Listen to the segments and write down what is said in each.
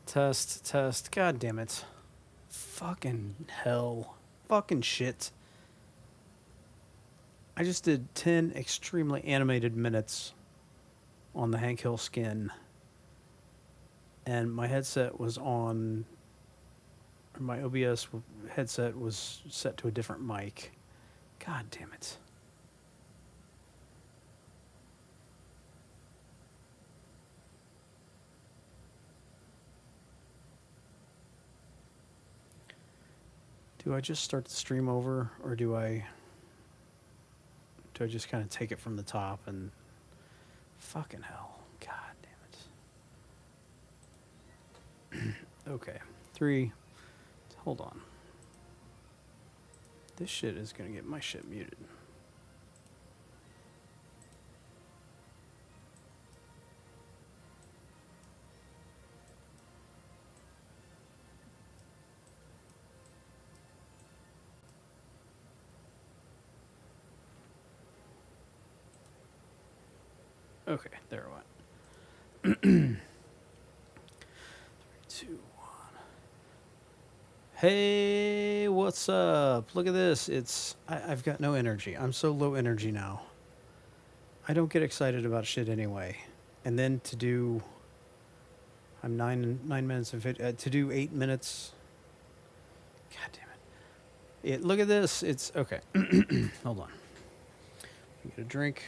Test, test. God damn it. Fucking hell. Fucking shit. I just did 10 extremely animated minutes on the Hank Hill skin, and my headset was on. My OBS headset was set to a different mic. God damn it. Do I just start the stream over, or do I just kind of take it from the top and fucking hell? God damn it. Okay. 3. Hold on. This shit is gonna get my shit muted. Okay, there it went. 3, 2, 1. Hey, what's up? Look at this. I've got no energy. I'm so low energy now. I don't get excited about shit anyway. And then to do, I'm 9 minutes and 50, to do 8 minutes. God damn it. Look at this. It's okay. Hold on. Get a drink.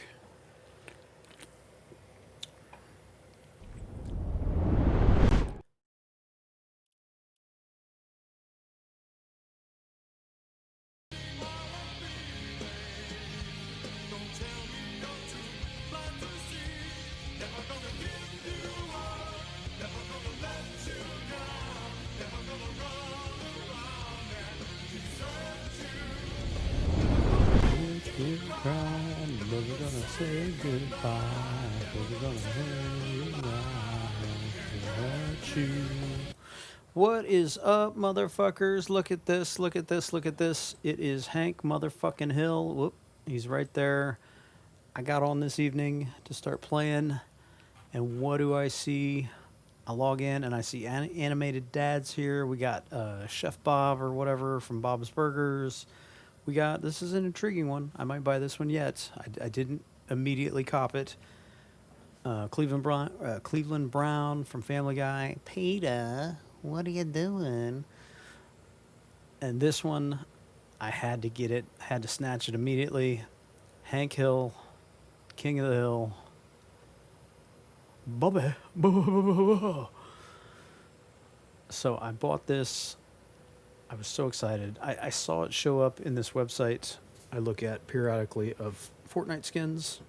You cry, but we're gonna say goodbye. But we're gonna hurt you. What is up, motherfuckers? Look at this, look at this, look at this. It is Hank motherfucking Hill. Whoop, he's right there. I got on this evening to start playing, and what do I see? I log in and I see animated dads here. We got Chef Bob or whatever from Bob's Burgers. We got, this is an intriguing one. I might buy this one yet. I didn't immediately cop it. Cleveland Brown from Family Guy. Peter, what are you doing? And this one, I had to get it. Had to snatch it immediately. Hank Hill, King of the Hill. Bubba. So I bought this. I was so excited. I saw it show up in this website I look at periodically of Fortnite skins.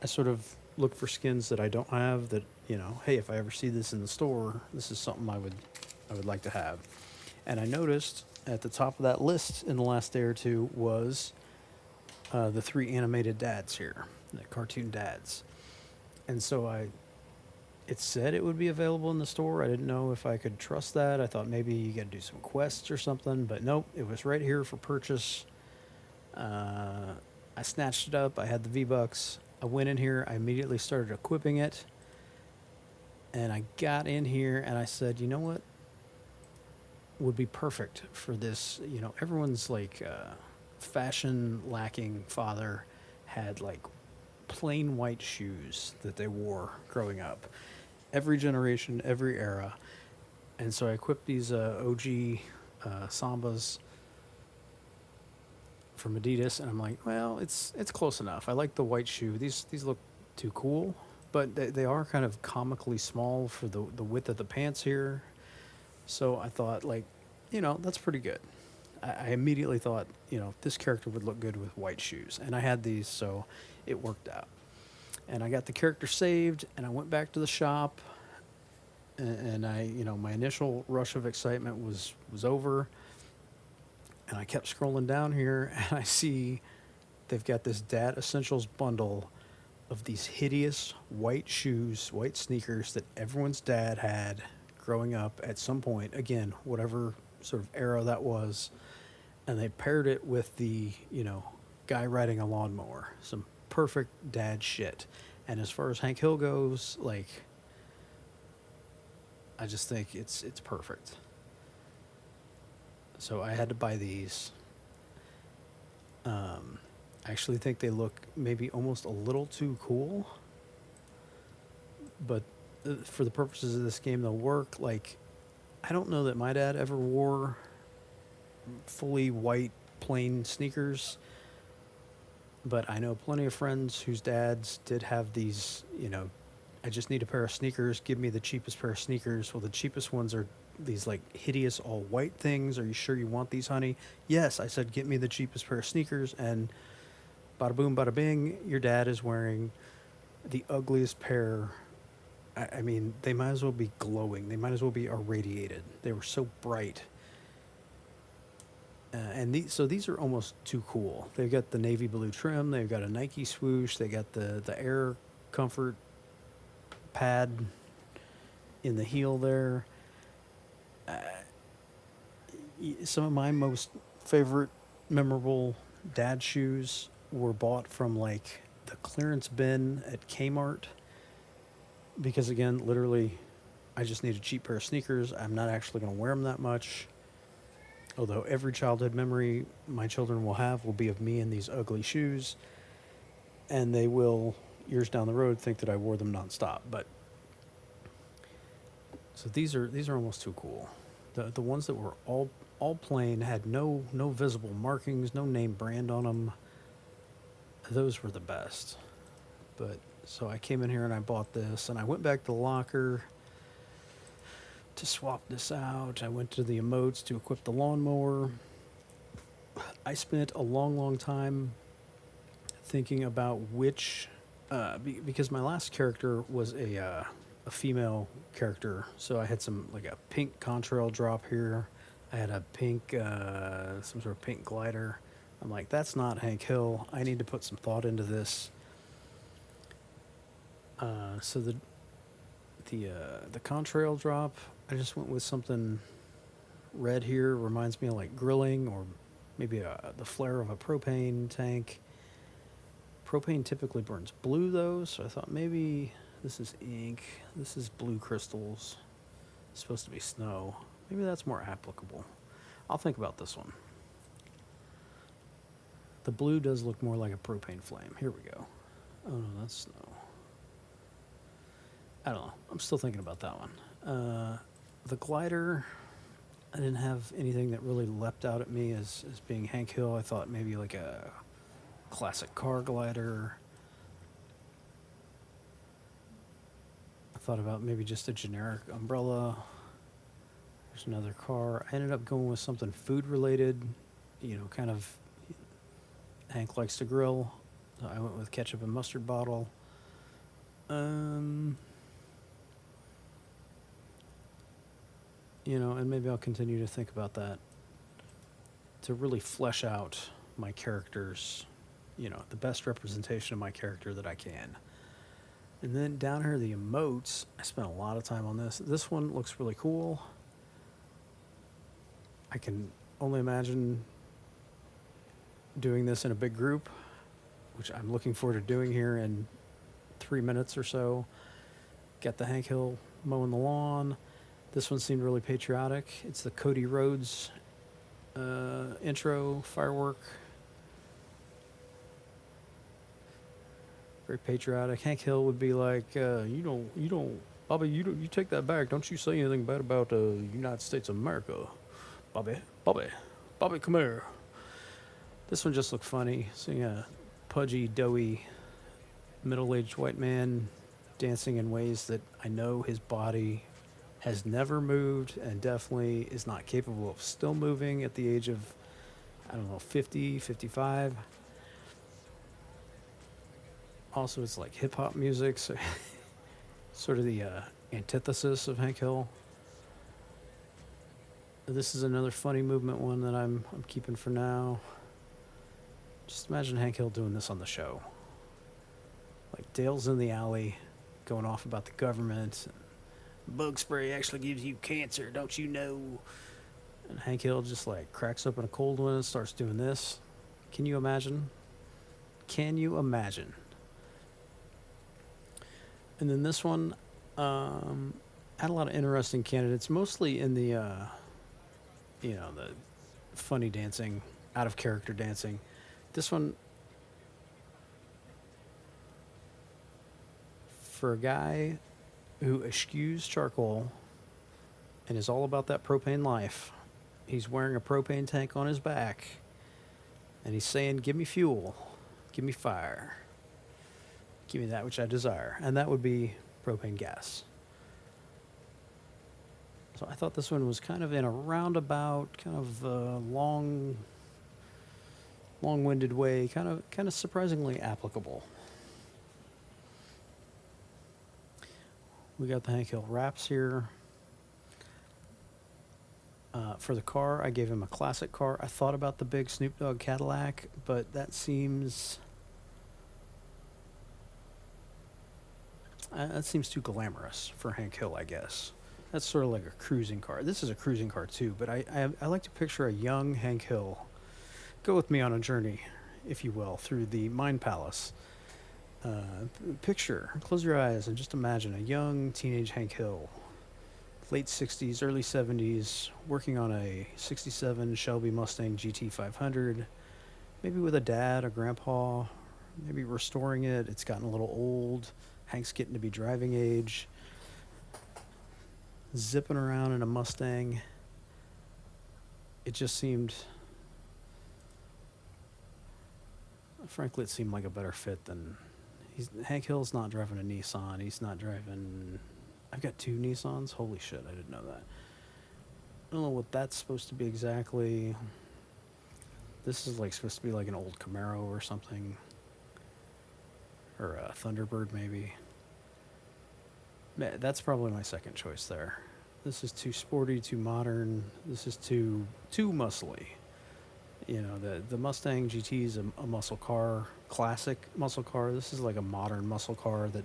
I sort of look for skins that I don't have that, you know, hey, if I ever see this in the store, this is something I would like to have. And I noticed at the top of that list in the last day or two was the 3 animated dads here, the cartoon dads. And so it said it would be available in the store. I didn't know if I could trust that. I thought maybe you got to do some quests or something, but nope, it was right here for purchase. I snatched it up. I had the V-Bucks. I went in here. I immediately started equipping it. And I got in here and I said, you know what would be perfect for this? You know, everyone's like fashion lacking father had like plain white shoes that they wore growing up. Every generation, every era. And so I equipped these OG Sambas from Adidas, and I'm like, well, it's close enough. I like the white shoe. These look too cool, but they are kind of comically small for the width of the pants here. So I thought, like, you know, that's pretty good. I immediately thought, you know, this character would look good with white shoes, and I had these, so it worked out. And I got the character saved, and I went back to the shop, and I, you know, my initial rush of excitement was over, and I kept scrolling down here, and I see they've got this Dad Essentials bundle of these hideous white shoes, white sneakers that everyone's dad had growing up at some point. Again, whatever sort of era that was, and they paired it with the, you know, guy riding a lawnmower. Some perfect dad shit. And as far as Hank Hill goes, like, I just think it's perfect. So I had to buy these. I actually think they look maybe almost a little too cool, but for the purposes of this game, they'll work. Like, I don't know that my dad ever wore fully white plain sneakers, but I know plenty of friends whose dads did have these, I just need a pair of sneakers, give me the cheapest pair of sneakers. Well, the cheapest ones are these like hideous all white things. Are you sure you want these, honey? Yes, I said get me the cheapest pair of sneakers, and bada boom, bada bing, your dad is wearing the ugliest pair. I mean, they might as well be glowing. They might as well be irradiated. They were so bright. So these are almost too cool. They've got the navy blue trim. They've got a Nike swoosh. They got the air comfort pad in the heel there. Some of my most favorite memorable dad shoes were bought from like the clearance bin at Kmart, because again, literally, I just need a cheap pair of sneakers. I'm not actually going to wear them that much. Although every childhood memory my children will have will be of me in these ugly shoes, and they will, years down the road, think that I wore them nonstop. But so these are almost too cool. The ones that were all plain, had no visible markings, no name brand on them. Those were the best. But so I came in here and I bought this, and I went back to the locker to swap this out. I went to the emotes to equip the lawnmower. I spent a long time thinking about which, because my last character was a female character, so I had some like a pink contrail drop here. I had a pink, some sort of pink glider. I'm like, that's not Hank Hill. I need to put some thought into this. So the contrail drop, I just went with something red here. Reminds me of like grilling, or maybe the flare of a propane tank. Propane typically burns blue though, so I thought maybe this is ink. This is blue crystals. It's supposed to be snow. Maybe that's more applicable. I'll think about this one. The blue does look more like a propane flame. Here we go. Oh no, that's snow. I don't know. I'm still thinking about that one. The glider, I didn't have anything that really leapt out at me as being Hank Hill. I thought maybe like a classic car glider. I thought about maybe just a generic umbrella. There's another car. I ended up going with something food related, kind of Hank likes to grill. So I went with ketchup and mustard bottle. And maybe I'll continue to think about that to really flesh out my characters, the best representation of my character that I can. And then down here, the emotes, I spent a lot of time on this. This one looks really cool. I can only imagine doing this in a big group, which I'm looking forward to doing here in 3 minutes or so. Got the Hank Hill mowing the lawn. This one seemed really patriotic. It's the Cody Rhodes intro firework. Very patriotic. Hank Hill would be like, you don't, Bobby, you take that back. Don't you say anything bad about the United States of America. Bobby, come here. This one just looked funny. Seeing a pudgy, doughy, middle-aged white man dancing in ways that I know his body has never moved and definitely is not capable of still moving at the age of, 50, 55. Also, it's like hip-hop music, so sort of the antithesis of Hank Hill. This is another funny movement one that I'm keeping for now. Just imagine Hank Hill doing this on the show. Like Dale's in the alley going off about the government. Bug spray actually gives you cancer, don't you know? And Hank Hill just like cracks open a cold one and starts doing this. Can you imagine? Can you imagine? And then this one, Had a lot of interesting candidates, mostly in the the funny dancing, out of character dancing. This one, for a guy who eschews charcoal and is all about that propane life, he's wearing a propane tank on his back, and he's saying, "Give me fuel, give me fire, give me that which I desire," and that would be propane gas. So I thought this one was kind of in a roundabout, kind of long-winded way, kind of surprisingly applicable. We got the Hank Hill wraps here. For the car, I gave him a classic car. I thought about the big Snoop Dogg Cadillac, but that seems too glamorous for Hank Hill, I guess. That's sort of like a cruising car. This is a cruising car too, but I like to picture a young Hank Hill. Go with me on a journey, if you will, through the Mind Palace. Close your eyes and just imagine a young teenage Hank Hill, late 60s, early 70s, working on a 67 Shelby Mustang GT 500, maybe with a dad, a grandpa, maybe restoring it. It's gotten a little old. Hank's getting to be driving age. Zipping around in a Mustang. It just seemed, frankly, it seemed like a better fit than, Hank Hill's not driving a Nissan. He's not driving, I've got two Nissans. Holy shit, I didn't know that. I don't know what that's supposed to be exactly. This is like supposed to be like an old Camaro or something. Or a Thunderbird, maybe. That's probably my second choice there. This is too sporty, too modern. This is too muscly. You know, the Mustang GT is a muscle car, classic muscle car. This is like a modern muscle car that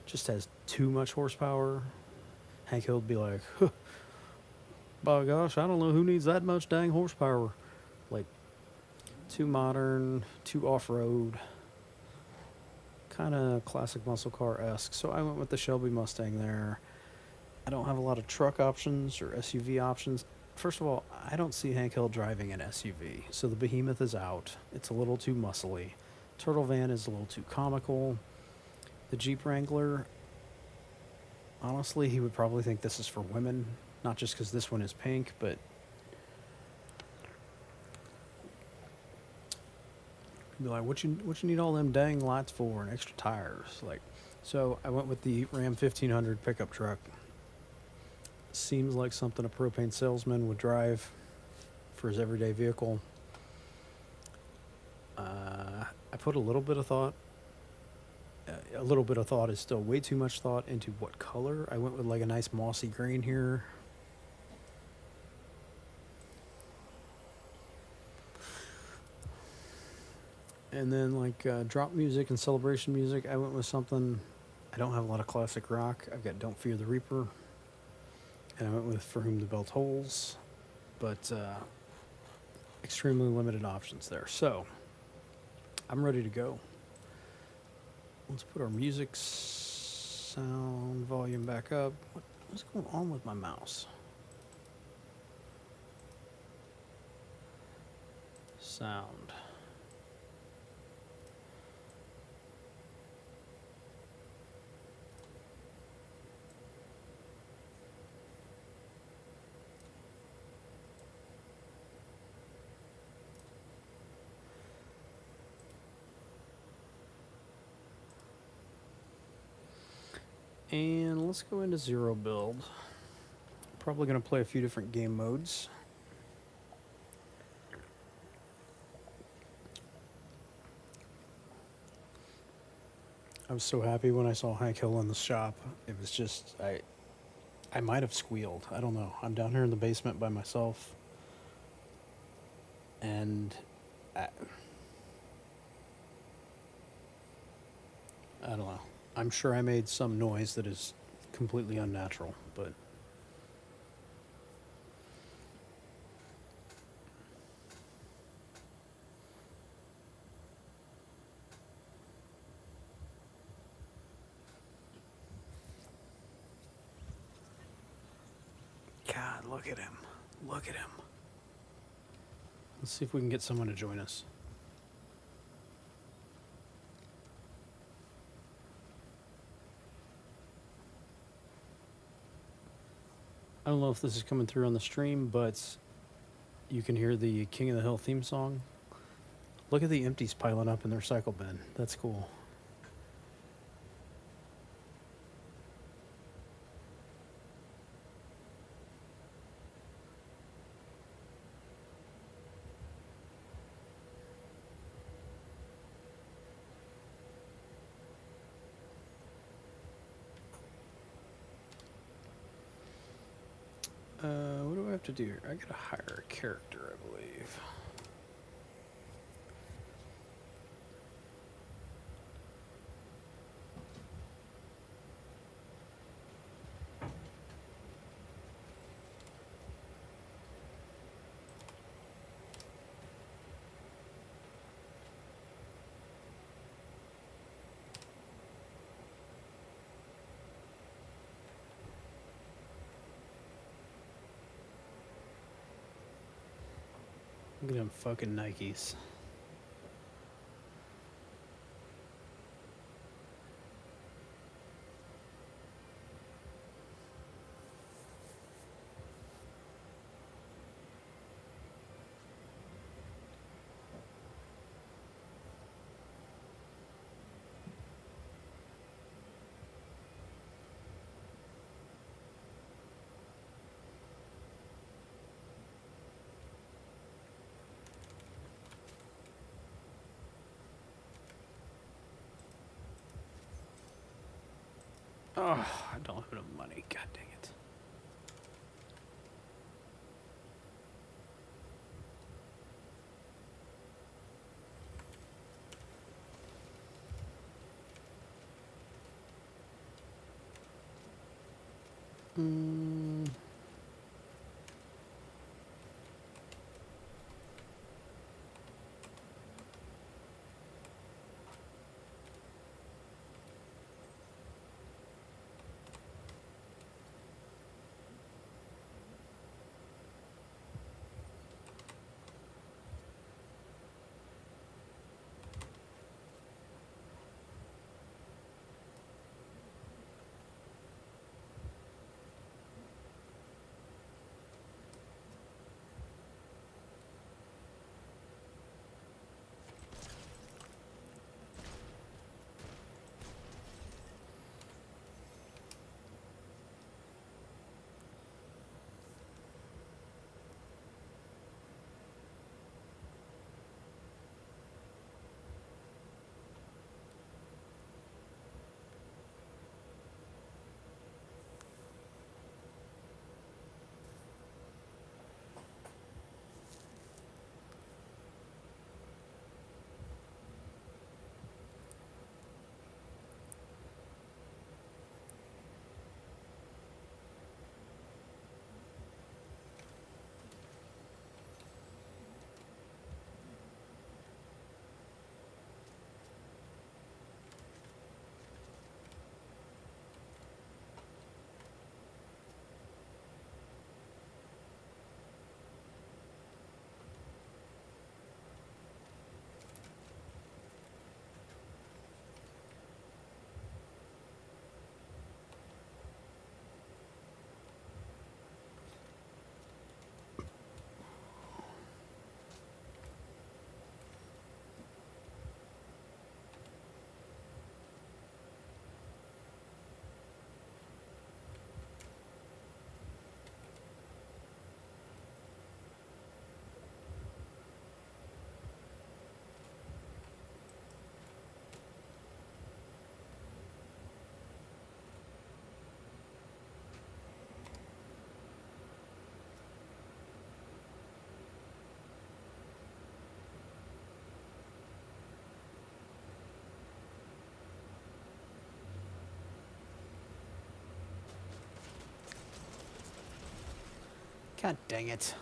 just has too much horsepower. Hank Hill would be like, huh, by gosh, I don't know who needs that much dang horsepower. Like, too modern, too off-road. Kind of classic muscle car-esque. So I went with the Shelby Mustang there. I don't have a lot of truck options or SUV options. First of all, I don't see Hank Hill driving an SUV. So the Behemoth is out. It's a little too muscly. Turtle Van is a little too comical. The Jeep Wrangler, honestly, he would probably think this is for women. Not just because this one is pink, but be like, what you need all them dang lights for and extra tires? Like, so I went with the Ram 1500 pickup truck. Seems like something a propane salesman would drive for his everyday vehicle. I put a little bit of thought. A little bit of thought is still way too much thought into what color. I went with like a nice mossy green here. And then like drop music and celebration music, I went with something. I don't have a lot of classic rock. I've got Don't Fear the Reaper. And I went with For Whom the Bell Tolls. But extremely limited options there. So I'm ready to go. Let's put our music sound volume back up. What's going on with my mouse? Sound. And let's go into zero build. Probably going to play a few different game modes. I was so happy when I saw Hank Hill in the shop. It was just, I might have squealed. I don't know. I'm down here in the basement by myself. And I don't know. I'm sure I made some noise that is completely unnatural, but God, look at him. Look at him. Let's see if we can get someone to join us. I don't know if this is coming through on the stream, but you can hear the King of the Hill theme song. Look at the empties piling up in the recycle bin. That's cool. What do I have to do here? I gotta hire a character, I believe. Look at them fucking Nikes. Oh, I don't have enough money. God dang it. Mm. God dang it.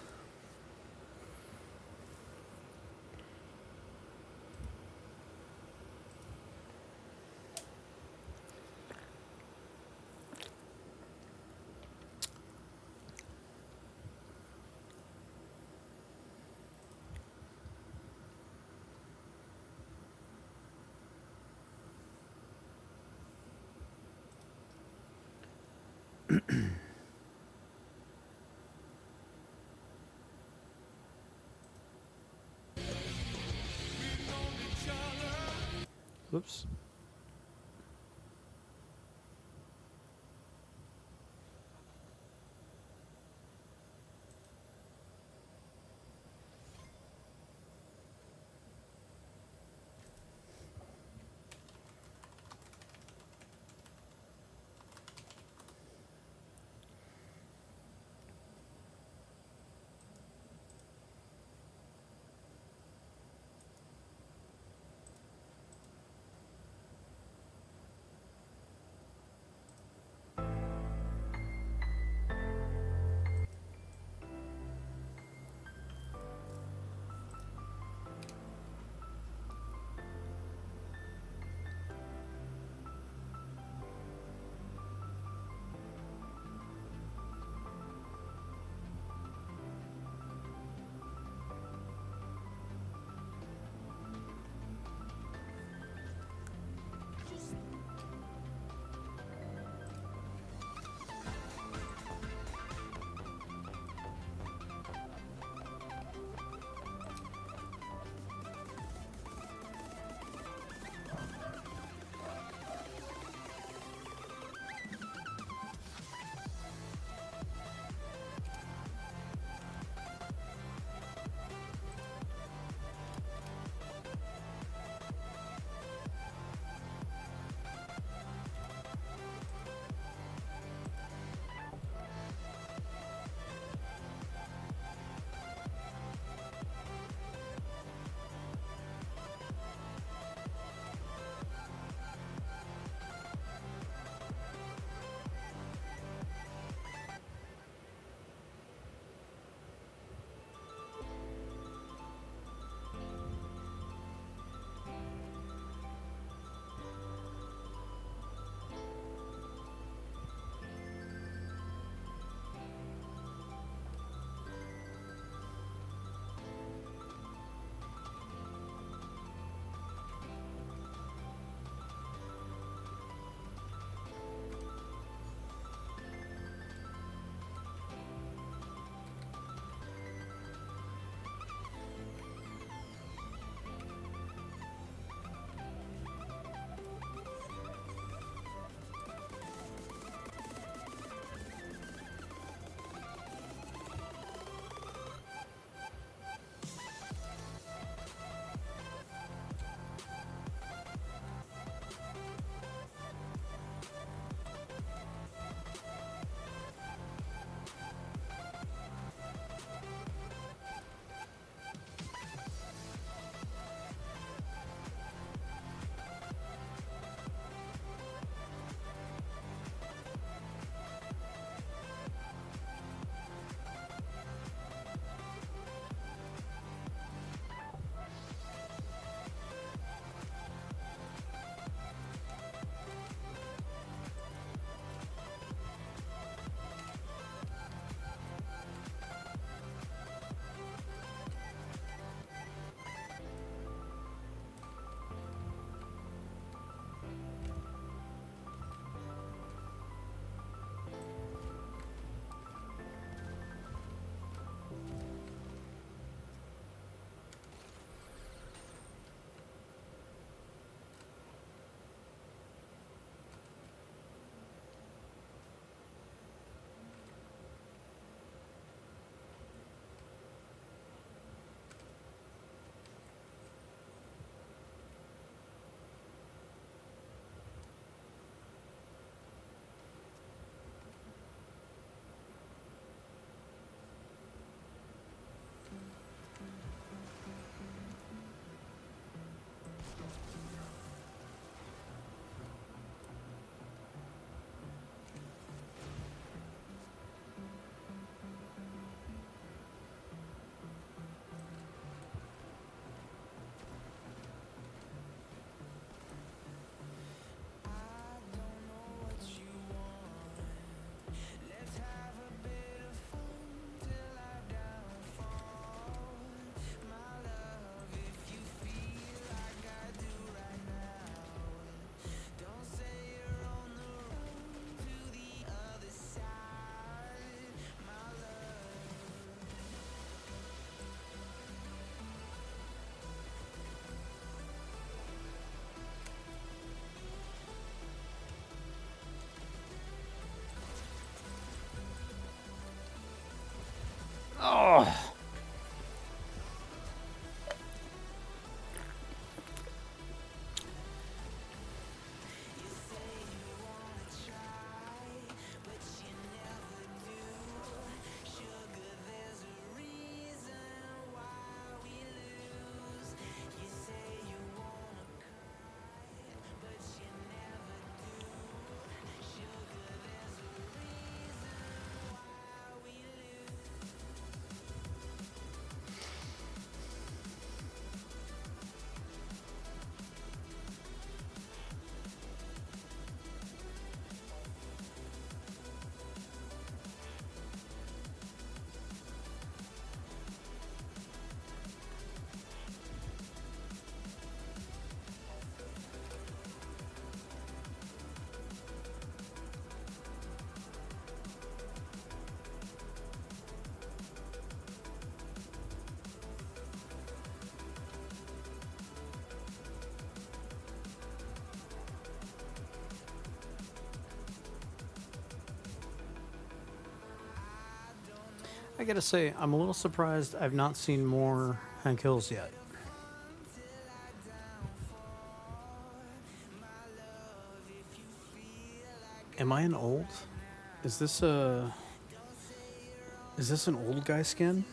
Oops. I gotta say, I'm a little surprised I've not seen more Hank Hills yet. Am I an old? Is this a? Is this an old guy skin?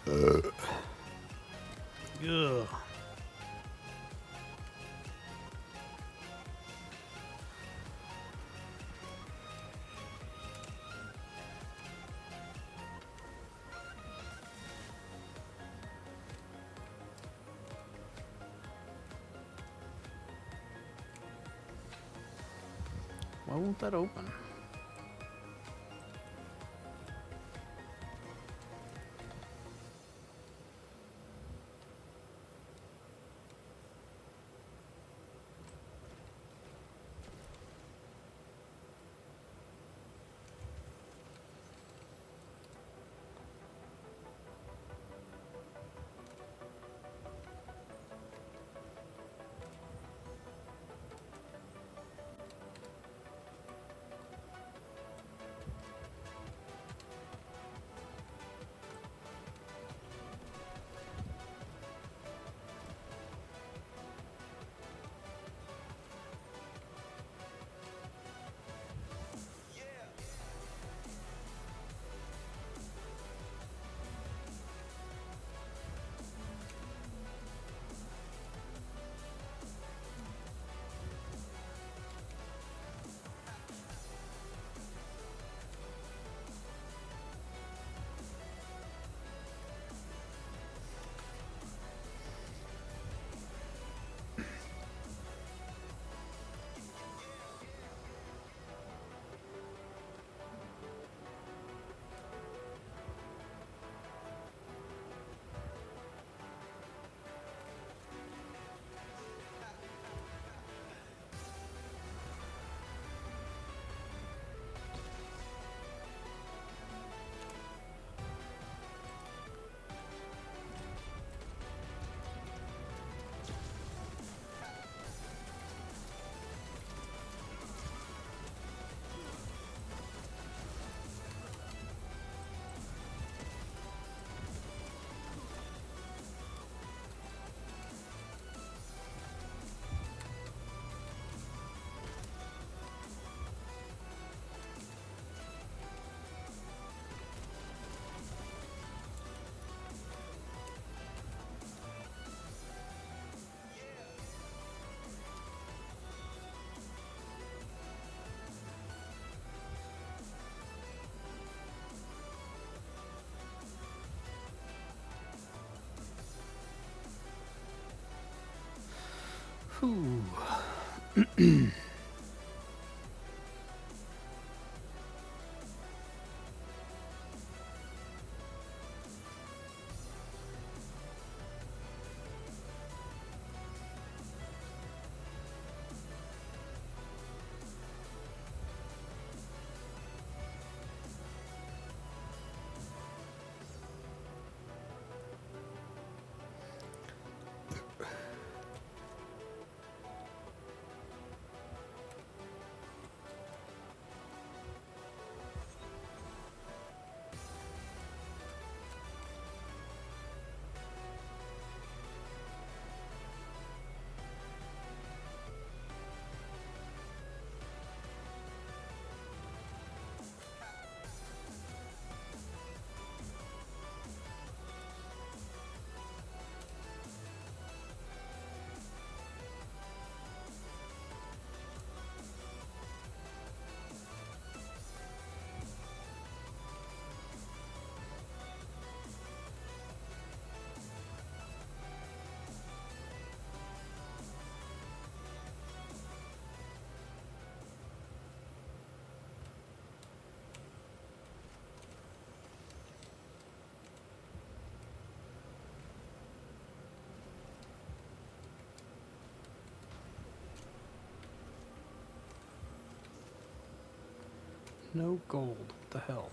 Ugh. Why won't that open? Whew. No gold. What the hell?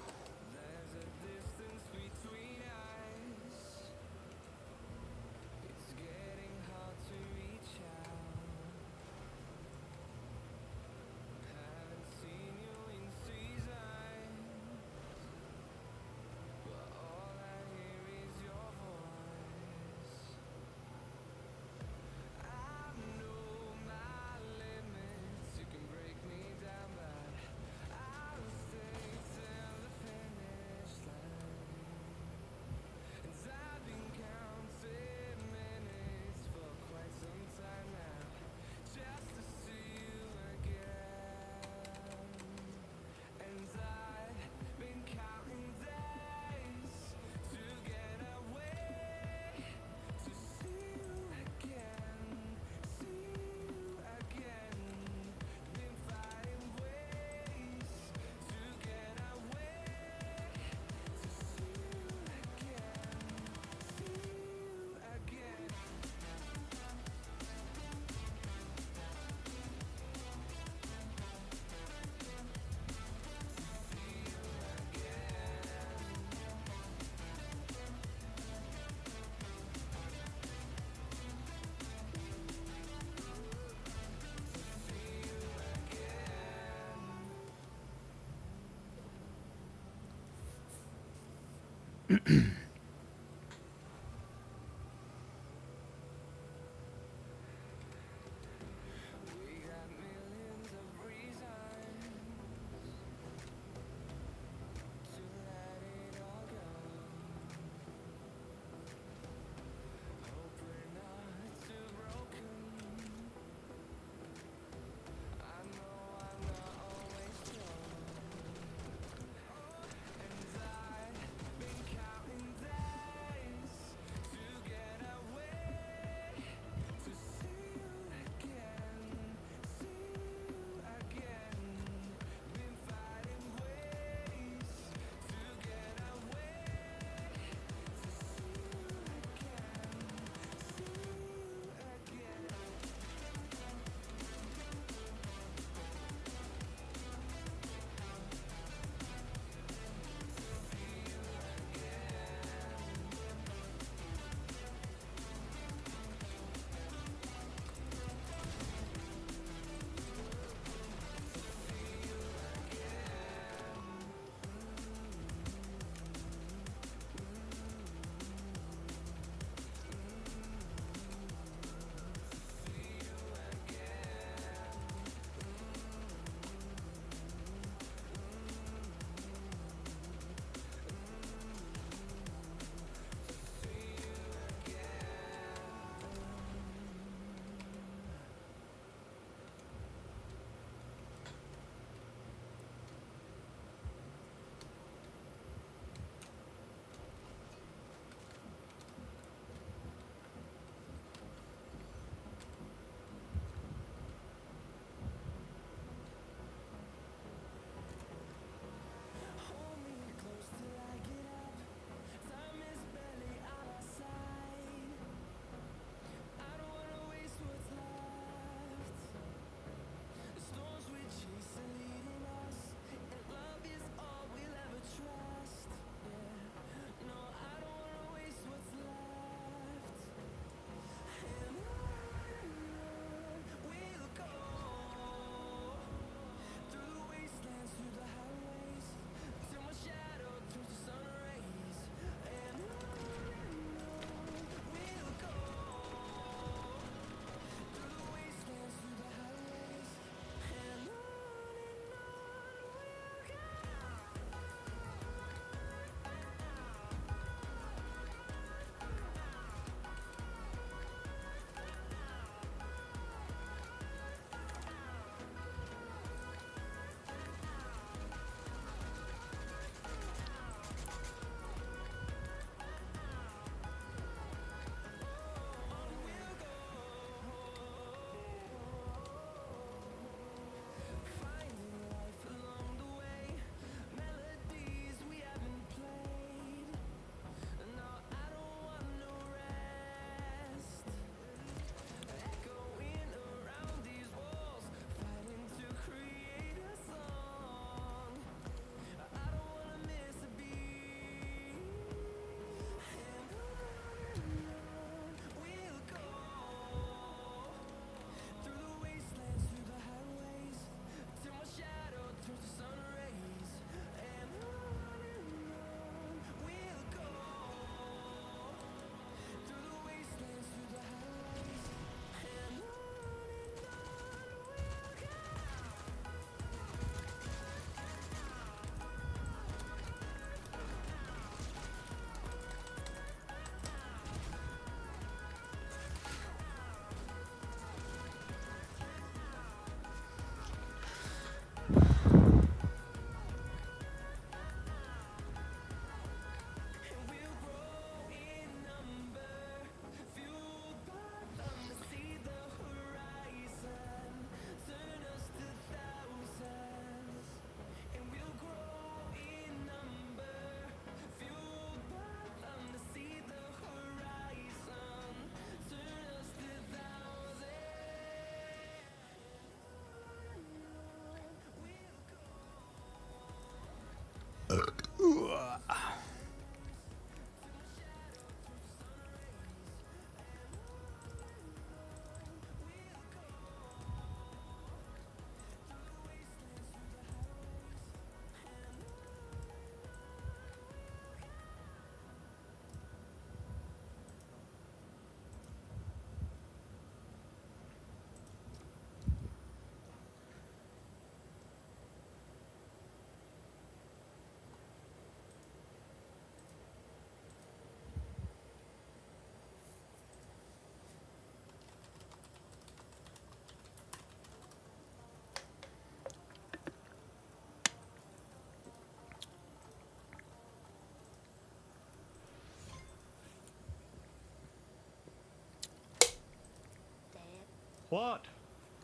What?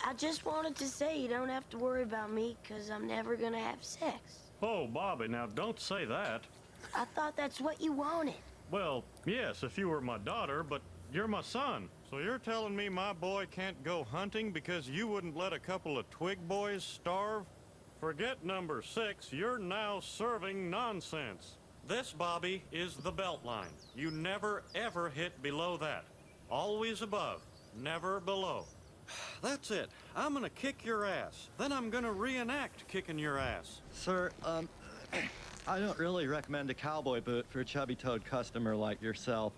I just wanted to say you don't have to worry about me, 'cause I'm never gonna have sex. Oh, Bobby, now don't say that. I thought that's what you wanted. Well, yes, if you were my daughter, but you're my son. So you're telling me my boy can't go hunting because you wouldn't let a couple of twig boys starve? Forget number 6, you're now serving nonsense. This, Bobby, is the belt line. You never, ever hit below that. Always above, never below. That's it. I'm gonna kick your ass. Then I'm gonna reenact kicking your ass. Sir, I don't really recommend a cowboy boot for a chubby-toed customer like yourself.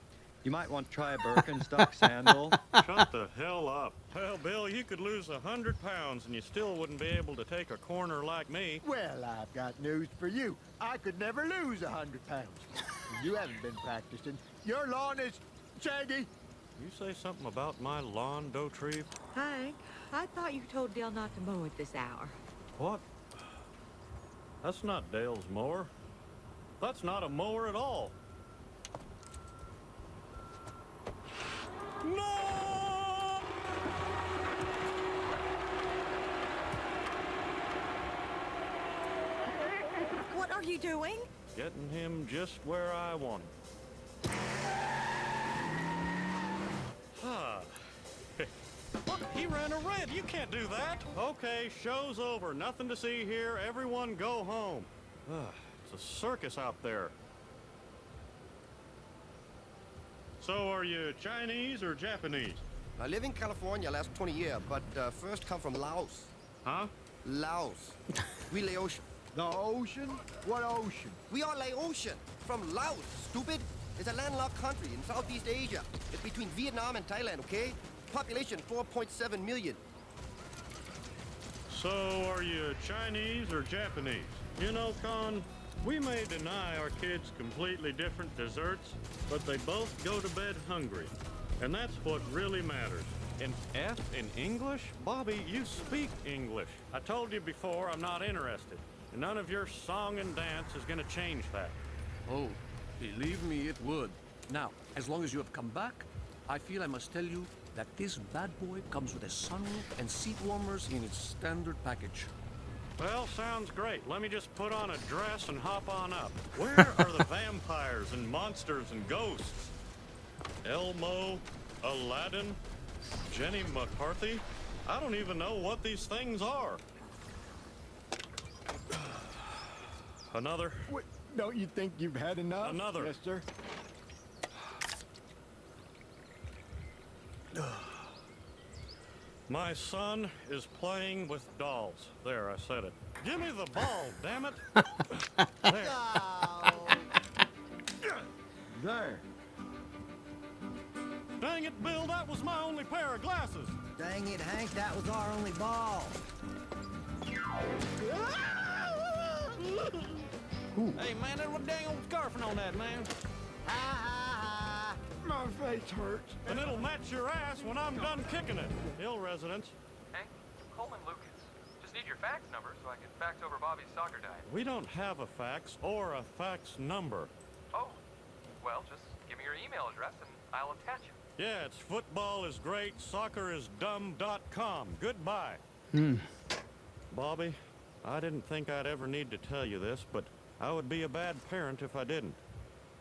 You might want to try a Birkenstock sandal. Shut the hell up. Well, Bill, you could lose 100 pounds and you still wouldn't be able to take a corner like me. Well, I've got news for you. I could never lose 100 pounds. You haven't been practicing. Your lawn is shaggy. You say something about my lawn, Dotrieve? Hank, I thought you told Dale not to mow at this hour. What? That's not Dale's mower. That's not a mower at all. No! What are you doing? Getting him just where I want him. Ah. Look, he ran a red. You can't do that. Okay, show's over. Nothing to see here. Everyone go home. It's a circus out there. So are you Chinese or Japanese? I live in California last 20 years, but first come from Laos. Huh? Laos. We lay ocean. The ocean? What ocean? We are lay ocean. From Laos, stupid. It's a landlocked country in Southeast Asia. It's between Vietnam and Thailand, okay? Population 4.7 million. So are you Chinese or Japanese? You know, Con, we may deny our kids completely different desserts, but they both go to bed hungry. And that's what really matters. An F in English? Bobby, you speak English. I told you before I'm not interested. And none of your song and dance is gonna change that. Oh, believe me, it would. Now, as long as you have come back, I feel I must tell you that this bad boy comes with a sunroof and seat warmers in its standard package. Well, sounds great. Let me just put on a dress and hop on up. Where are the vampires and monsters and ghosts? Elmo, Aladdin, Jenny McCarthy? I don't even know what these things are. Another? What, don't you think you've had enough? Another. Yes, sir. My son is playing with dolls. There, I said it. Give me the ball, damn it. There. There. Dang it, Bill, that was my only pair of glasses. Dang it, Hank, that was our only ball. Hey, man, there was dang old scarfing on that, man. My face hurts. And it'll match your ass when I'm done kicking it. Ill residents. Hank, Coleman Lucas. Just need your fax number so I can fax over Bobby's soccer diet. We don't have a fax or a fax number. Oh, well, just give me your email address and I'll attach it. Yeah, it's footballisgreat.soccerisdumb.com. Goodbye. Bobby, I didn't think I'd ever need to tell you this, but I would be a bad parent if I didn't.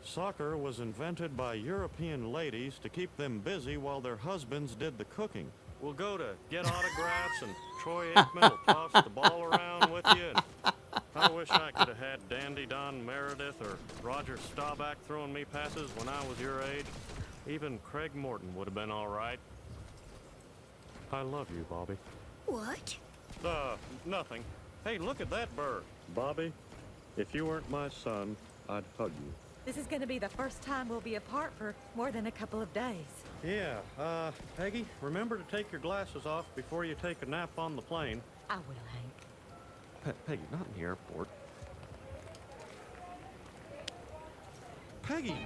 Soccer was invented by European ladies to keep them busy while their husbands did the cooking. We'll go to get autographs and Troy Aikman will toss the ball around with you. And I wish I could have had Dandy Don Meredith or Roger Staubach throwing me passes when I was your age. Even Craig Morton would have been all right. I love you, Bobby. What? Nothing. Hey, look at that bird. Bobby, if you weren't my son, I'd hug you. This is going to be the first time we'll be apart for more than a couple of days. Yeah, Peggy, remember to take your glasses off before you take a nap on the plane. I will, Hank. Peggy, not in the airport. Peggy,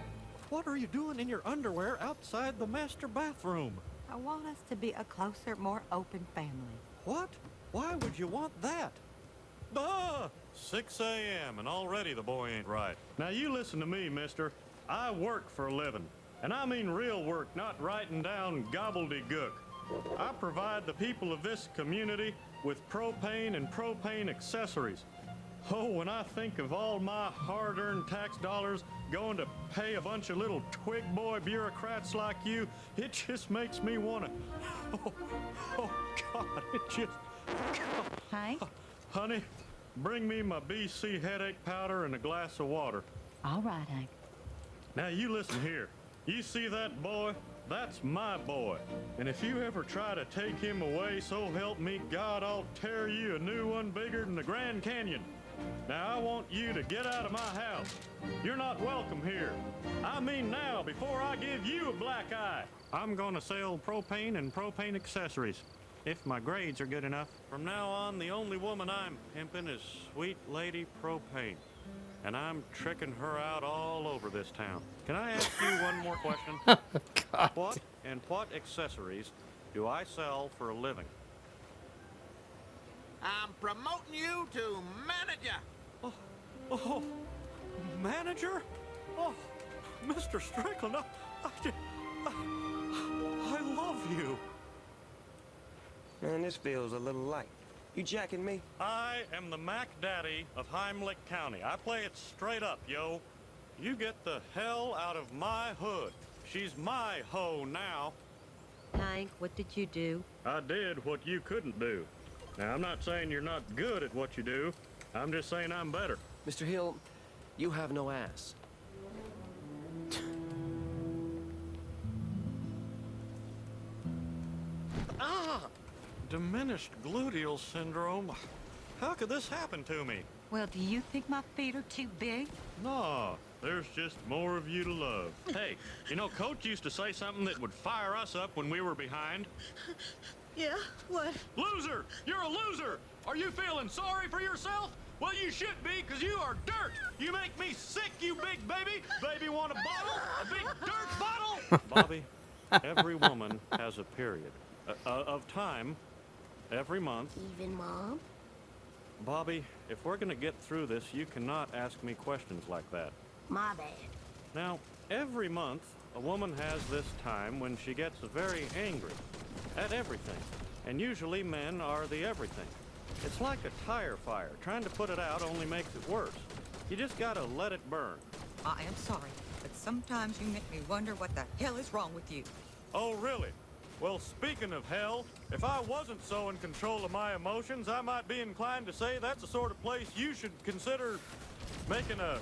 what are you doing in your underwear outside the master bathroom? I want us to be a closer, more open family. What? Why would you want that? 6 a.m. and already the boy ain't right. Now you listen to me, mister. I work for a living. And I mean real work, not writing down gobbledygook. I provide the people of this community with propane and propane accessories. Oh, when I think of all my hard-earned tax dollars going to pay a bunch of little twig boy bureaucrats like you, it just makes me want to... Oh, God, it just... Hi. Honey, bring me my BC headache powder and a glass of water. All right, Hank. Now, you listen here. You see that boy? That's my boy. And if you ever try to take him away, so help me God, I'll tear you a new one bigger than the Grand Canyon. Now, I want you to get out of my house. You're not welcome here. I mean now, before I give you a black eye. I'm gonna sell propane and propane accessories, if my grades are good enough. From now on, the only woman I'm pimping is Sweet Lady Propane. And I'm tricking her out all over this town. Can I ask you one more question? God. What accessories do I sell for a living? I'm promoting you to manager. Oh, manager? Oh, Mr. Strickland, I love you. Man, this feels a little light. You jacking me? I am the Mac Daddy of Heimlich County. I play it straight up, yo. You get the hell out of my hood. She's my hoe now. Hank, what did you do? I did what you couldn't do. Now, I'm not saying you're not good at what you do. I'm just saying I'm better. Mr. Hill, you have no ass. Diminished gluteal syndrome. How could this happen to me? Well, do you think my feet are too big? No, there's just more of you to love. Hey, you know, Coach used to say something that would fire us up when we were behind. Yeah, what? Loser! You're a loser! Are you feeling sorry for yourself? Well, you should be, because you are dirt! You make me sick, you big baby! Baby want a bottle? A big dirt bottle? Bobby, every woman has a period of time every month. Even Mom? Bobby, if we're going to get through this, you cannot ask me questions like that. My bad. Now, every month, a woman has this time when she gets very angry at everything. And usually men are the everything. It's like a tire fire. Trying to put it out only makes it worse. You just gotta let it burn. I am sorry, but sometimes you make me wonder what the hell is wrong with you. Oh, really? Well, speaking of hell, if I wasn't so in control of my emotions, I might be inclined to say that's the sort of place you should consider making a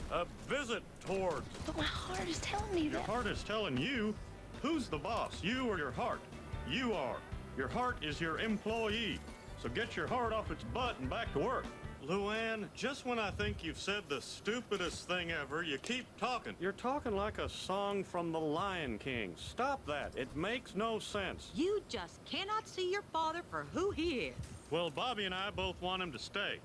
visit towards. But my heart is telling me Your that. heart is telling you? Who's the boss, you or your heart? You are. Your heart is your employee. So get your heart off its butt and back to work. Luann, just when I think you've said the stupidest thing ever, you keep talking. You're talking like a song from The Lion King. Stop that. It makes no sense. You just cannot see your father for who he is. Well, Bobby and I both want him to stay.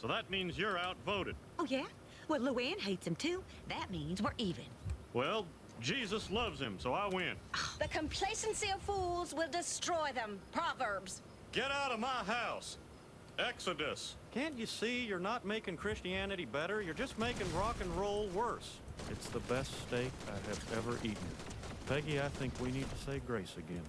So that means you're outvoted. Oh, yeah? Well, Luann hates him, too. That means we're even. Well, Jesus loves him, so I win. The complacency of fools will destroy them. Proverbs. Get out of my house. Exodus. Can't you see you're not making Christianity better? You're just making rock and roll worse. It's the best steak I have ever eaten. Peggy, I think we need to say grace again.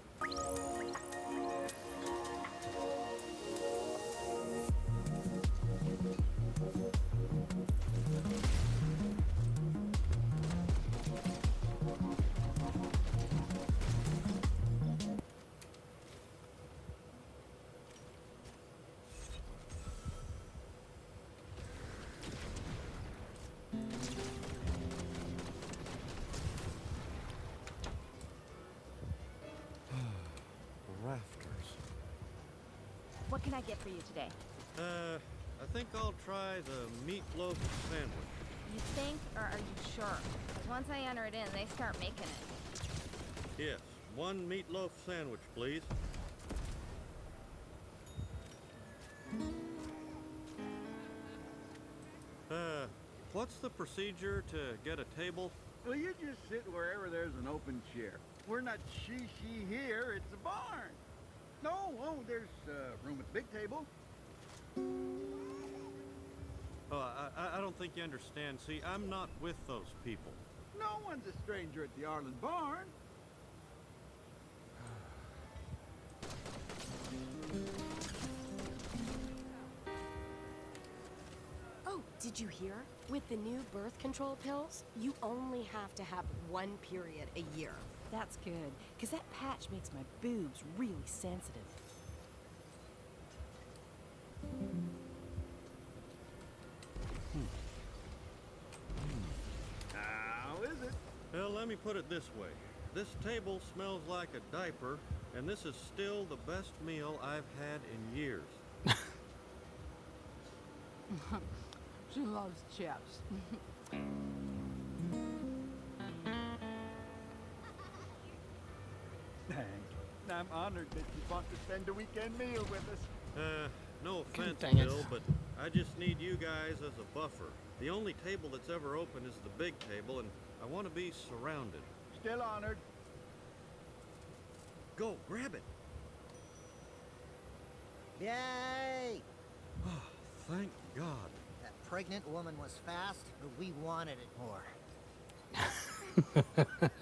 What can I get for you today? I think I'll try the meatloaf sandwich. You think, or are you sure? Because once I enter it in, they start making it. Yes, one meatloaf sandwich, please. What's the procedure to get a table? Well, you just sit wherever there's an open chair. We're not she here, it's a barn. No, there's room at the big table. Oh, I don't think you understand. See, I'm not with those people. No one's a stranger at the Arlen barn. Did you hear? With the new birth control pills, you only have to have one period a year. That's good, because that patch makes my boobs really sensitive. How is it? Well, let me put it this way. This table smells like a diaper, and this is still the best meal I've had in years. She loves chips. Hank, I'm honored that you want to spend a weekend meal with us. No offense, dang it. Bill, but I just need you guys as a buffer. The only table that's ever open is the big table, and I want to be surrounded. Still honored. Go, grab it. Yay! Oh, thank God. That pregnant woman was fast, but we wanted it more.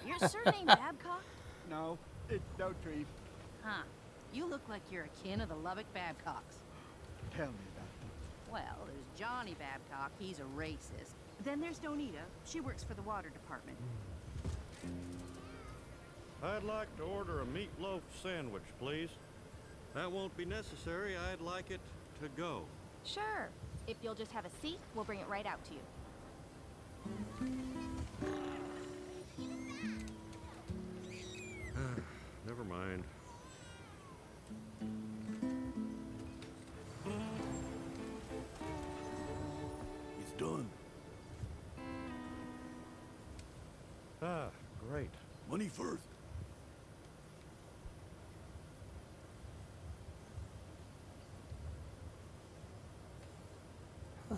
Your surname Babcock? No, it's Dautrieve. Huh. You look like you're a kin of the Lubbock Babcocks. Tell me about it. Well, there's Johnny Babcock. He's a racist. Then there's Donita. She works for the water department. I'd like to order a meatloaf sandwich, please. That won't be necessary. I'd like it to go. Sure. If you'll just have a seat, we'll bring it right out to you. Never mind. It's done. Ah, great. Money first.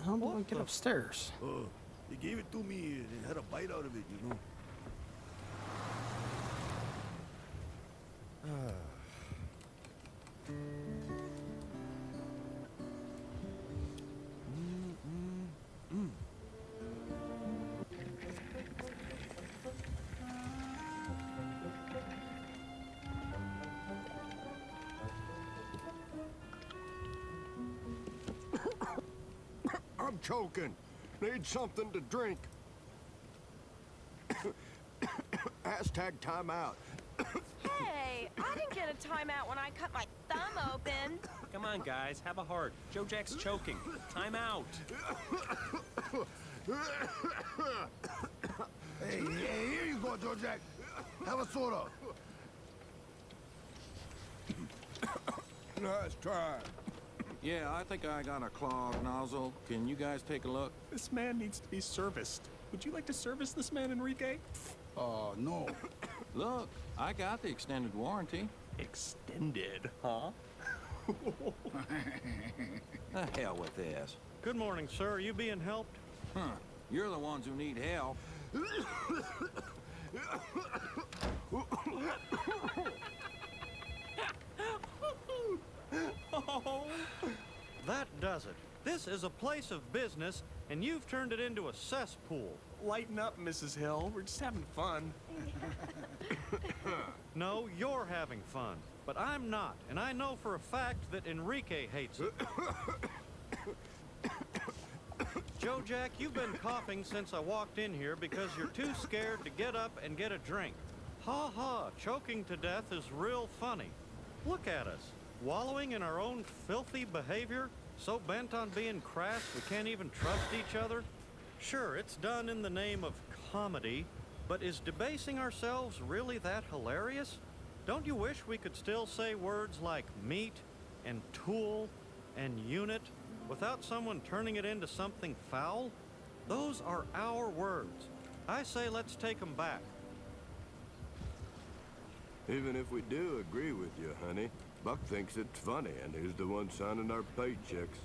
How do I get upstairs? They gave it to me and had a bite out of it, you know. I'm choking. Need something to drink. Hashtag timeout. Hey, I didn't get a timeout when I cut my thumb open. Come on, guys, have a heart. Joe Jack's choking. Time out. Hey, here you go, Joe Jack. Have a soda. Nice try. Yeah, I think I got a clogged nozzle. Can you guys take a look? This man needs to be serviced. Would you like to service this man, Enrique? No. Look, I got the extended warranty. Extended, huh? The hell with this. Good morning, sir. Are you being helped? Huh. You're the ones who need help. Oh, that does it. This is a place of business, and you've turned it into a cesspool. Lighten up, Mrs. Hill. We're just having fun. No, you're having fun. But I'm not, and I know for a fact that Enrique hates it. Joe Jack, you've been coughing since I walked in here because you're too scared to get up and get a drink. Ha ha, choking to death is real funny. Look at us, wallowing in our own filthy behavior, so bent on being crass we can't even trust each other. Sure, it's done in the name of comedy, but is debasing ourselves really that hilarious? Don't you wish we could still say words like meat and tool and unit without someone turning it into something foul? Those are our words. I say let's take them back. Even if we do agree with you, honey, Buck thinks it's funny, and he's the one signing our paychecks.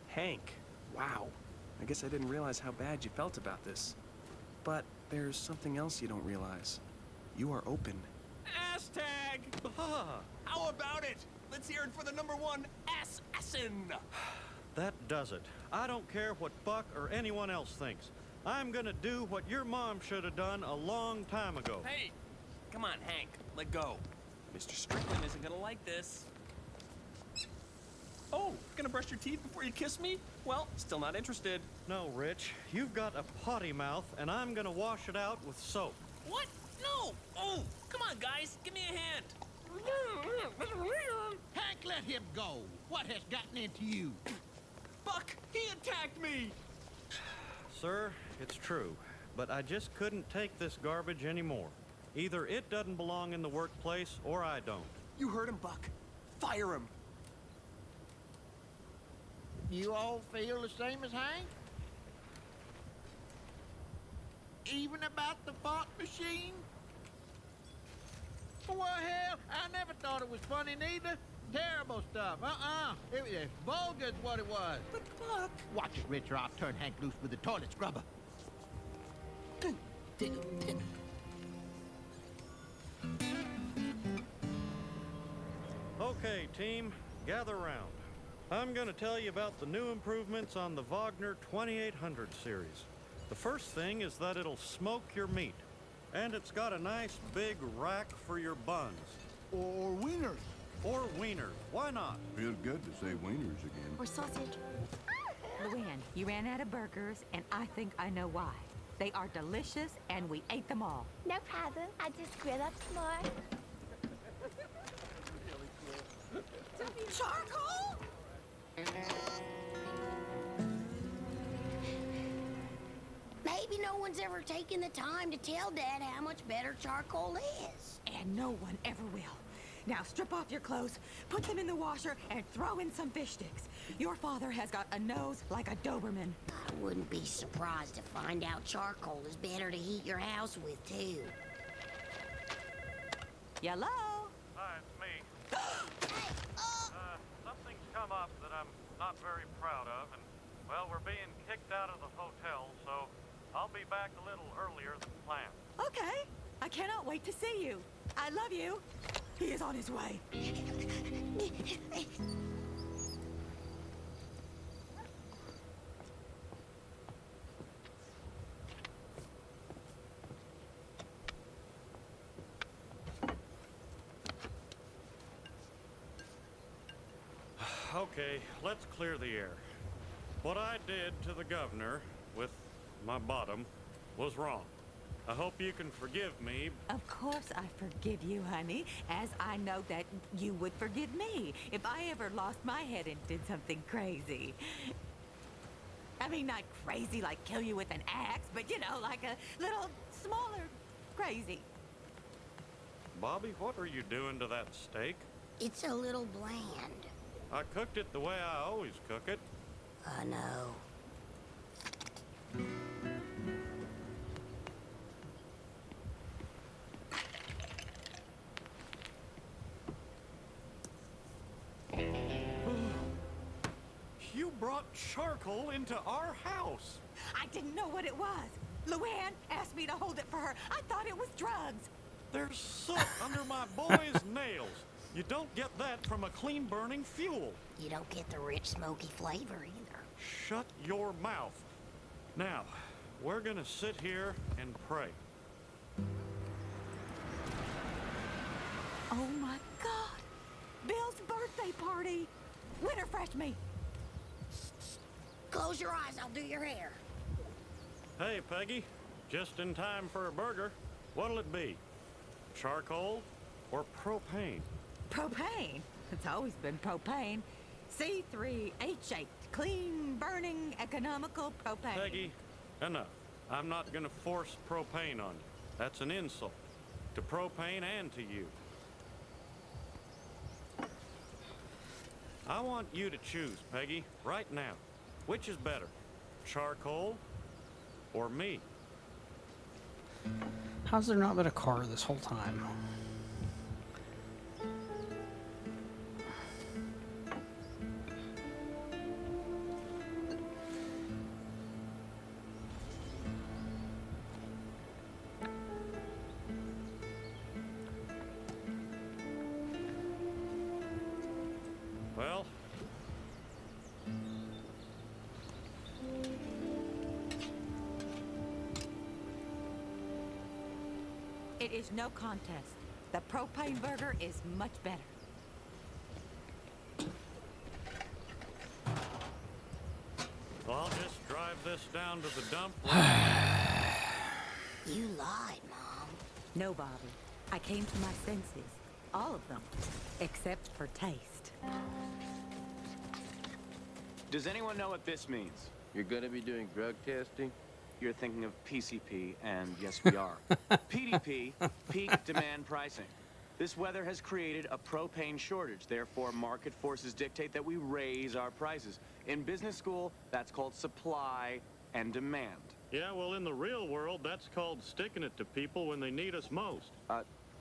Hank, wow. I guess I didn't realize how bad you felt about this. But there's something else you don't realize. You are open. Hashtag! How about it? Let's hear it for the #1 assassin! That does it. I don't care what Buck or anyone else thinks. I'm gonna do what your mom should have done a long time ago. Hey! Come on, Hank. Let go. Mr. Strickland isn't gonna like this. Oh, gonna brush your teeth before you kiss me? Well, still not interested. No, Rich. You've got a potty mouth, and I'm gonna wash it out with soap. What? No! Oh, come on, guys. Give me a hand. Hank, let him go. What has gotten into you? Buck, he attacked me! Sir, it's true, but I just couldn't take this garbage anymore. Either it doesn't belong in the workplace, or I don't. You heard him, Buck. Fire him. You all feel the same as Hank? Even about the fart machine? Well, hell, I never thought it was funny neither. Terrible stuff. It was vulgar is what it was. But Buck... Watch it, Rich, or I'll turn Hank loose with the toilet scrubber. Okay, team, gather round. I'm gonna tell you about the new improvements on the Wagner 2800 series. The first thing is that it'll smoke your meat. And it's got a nice big rack for your buns. Or wieners. Or wieners, why not? Feels good to say wieners again. Or sausage. Luann, you ran out of burgers, and I think I know why. They are delicious, and we ate them all. No problem. I just grill up some more. Charcoal? Maybe no one's ever taken the time to tell Dad how much better charcoal is. And no one ever will. Now strip off your clothes, put them in the washer, and throw in some fish sticks. Your father has got a nose like a Doberman. I wouldn't be surprised to find out charcoal is better to heat your house with, too. Hello? Hi, it's me. Something's come up that I'm not very proud of, and, well, we're being kicked out of the hotel, so I'll be back a little earlier than planned. Okay. I cannot wait to see you. I love you. He is on his way. Okay, let's clear the air. What I did to the governor with my bottom was wrong. I hope you can forgive me. Of course I forgive you, honey, as I know that you would forgive me if I ever lost my head and did something crazy. I mean, not crazy like kill you with an axe, but, you know, like a little smaller crazy. Bobby, what are you doing to that steak? It's a little bland. I cooked it the way I always cook it. I know. You brought charcoal into our house. I didn't know what it was. Luann asked me to hold it for her. I thought it was drugs. There's soot under my boy's nails. You don't get that from a clean-burning fuel. You don't get the rich, smoky flavor either. Shut your mouth. Now, we're gonna sit here and pray. Oh my God! Bill's birthday party! Winter fresh me! Close your eyes, I'll do your hair. Hey, Peggy, just in time for a burger. What'll it be? Charcoal or propane? Propane? It's always been propane. C3, H8, clean, burning, economical propane. Peggy, enough. I'm not gonna force propane on you. That's an insult. To propane and to you. I want you to choose, Peggy, right now. Which is better, charcoal or me? How's there not been a car this whole time? Well, It is no contest. The propane burger is much better. this down to the dump. You lied, Mom. No, Bobby. I came to my senses. All of them. Except for taste. Does anyone know what this means? You're gonna be doing drug testing? You're thinking of PCP, and yes, we are. PDP, peak demand pricing. This weather has created a propane shortage. Therefore, market forces dictate that we raise our prices. In business school, that's called supply and demand. Yeah, well, in the real world, that's called sticking it to people when they need us most.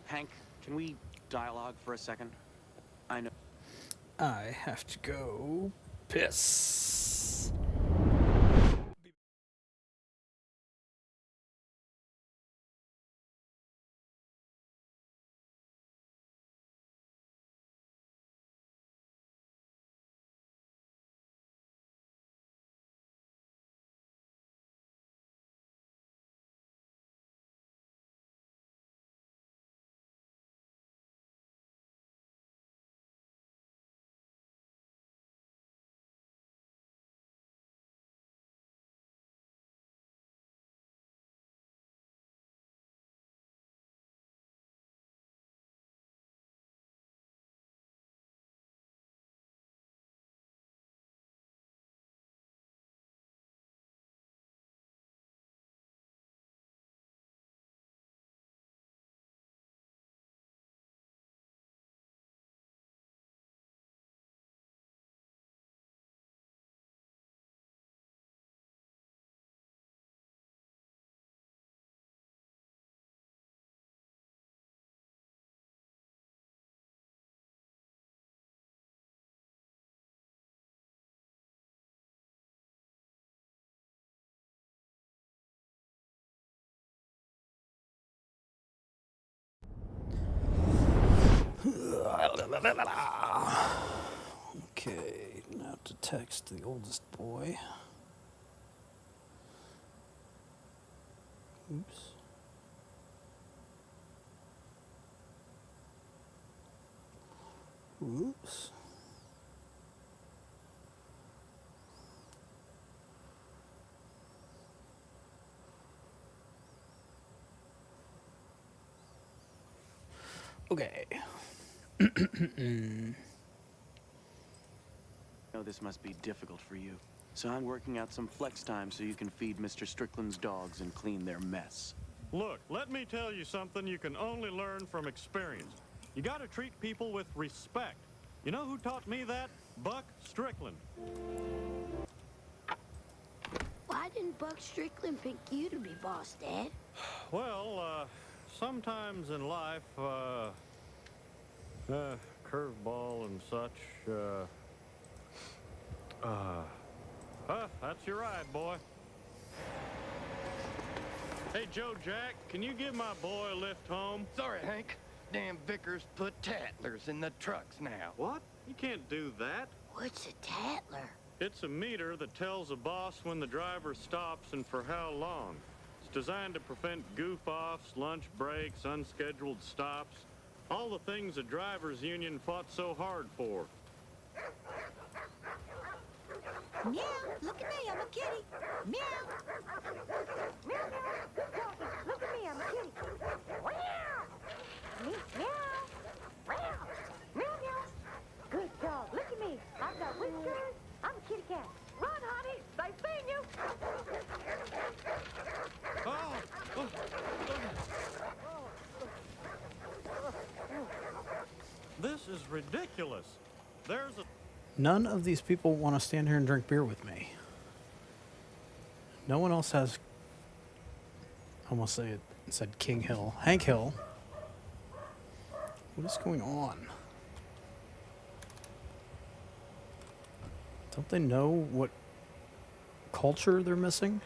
Hank, can we dialogue for a second? I know. I have to go piss. Okay, now to text the oldest boy. Oops. Oops. Okay. I know this must be difficult for you. So I'm working out some flex time so you can feed Mr. Strickland's dogs and clean their mess. Look, let me tell you something you can only learn from experience. You gotta treat people with respect. You know who taught me that? Buck Strickland. Why didn't Buck Strickland pick you to be boss, Dad? Well, sometimes in life, curveball and such, that's your ride, boy. Hey, Joe Jack, can you give my boy a lift home? Sorry, Hank. Damn Vickers put tattlers in the trucks now. What? You can't do that. What's a tattler? It's a meter that tells a boss when the driver stops and for how long. It's designed to prevent goof-offs, lunch breaks, unscheduled stops, all the things the drivers' union fought so hard for. Meow, look at me, I'm a kitty. Meow. Meow, meow. Good doggy. Look at me, I'm a kitty. Meow. Meow. Meow. Meow, meow. Good dog. Look at me. I've got whiskers. I'm a kitty cat. Run, honey. They've seen you. This is ridiculous. There's a... None of these people want to stand here and drink beer with me. No one else has... I almost say it said King Hill. Hank Hill. What is going on? Don't they know what culture they're missing?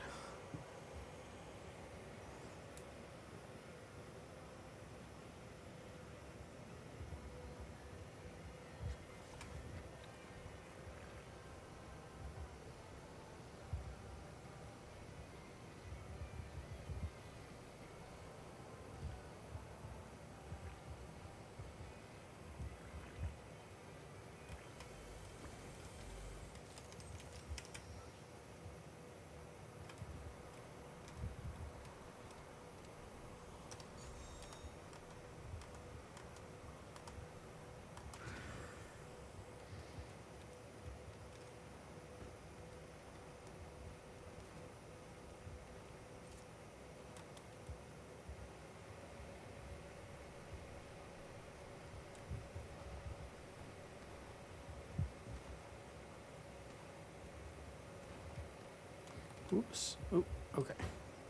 Oops. Oop. Okay.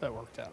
That worked out.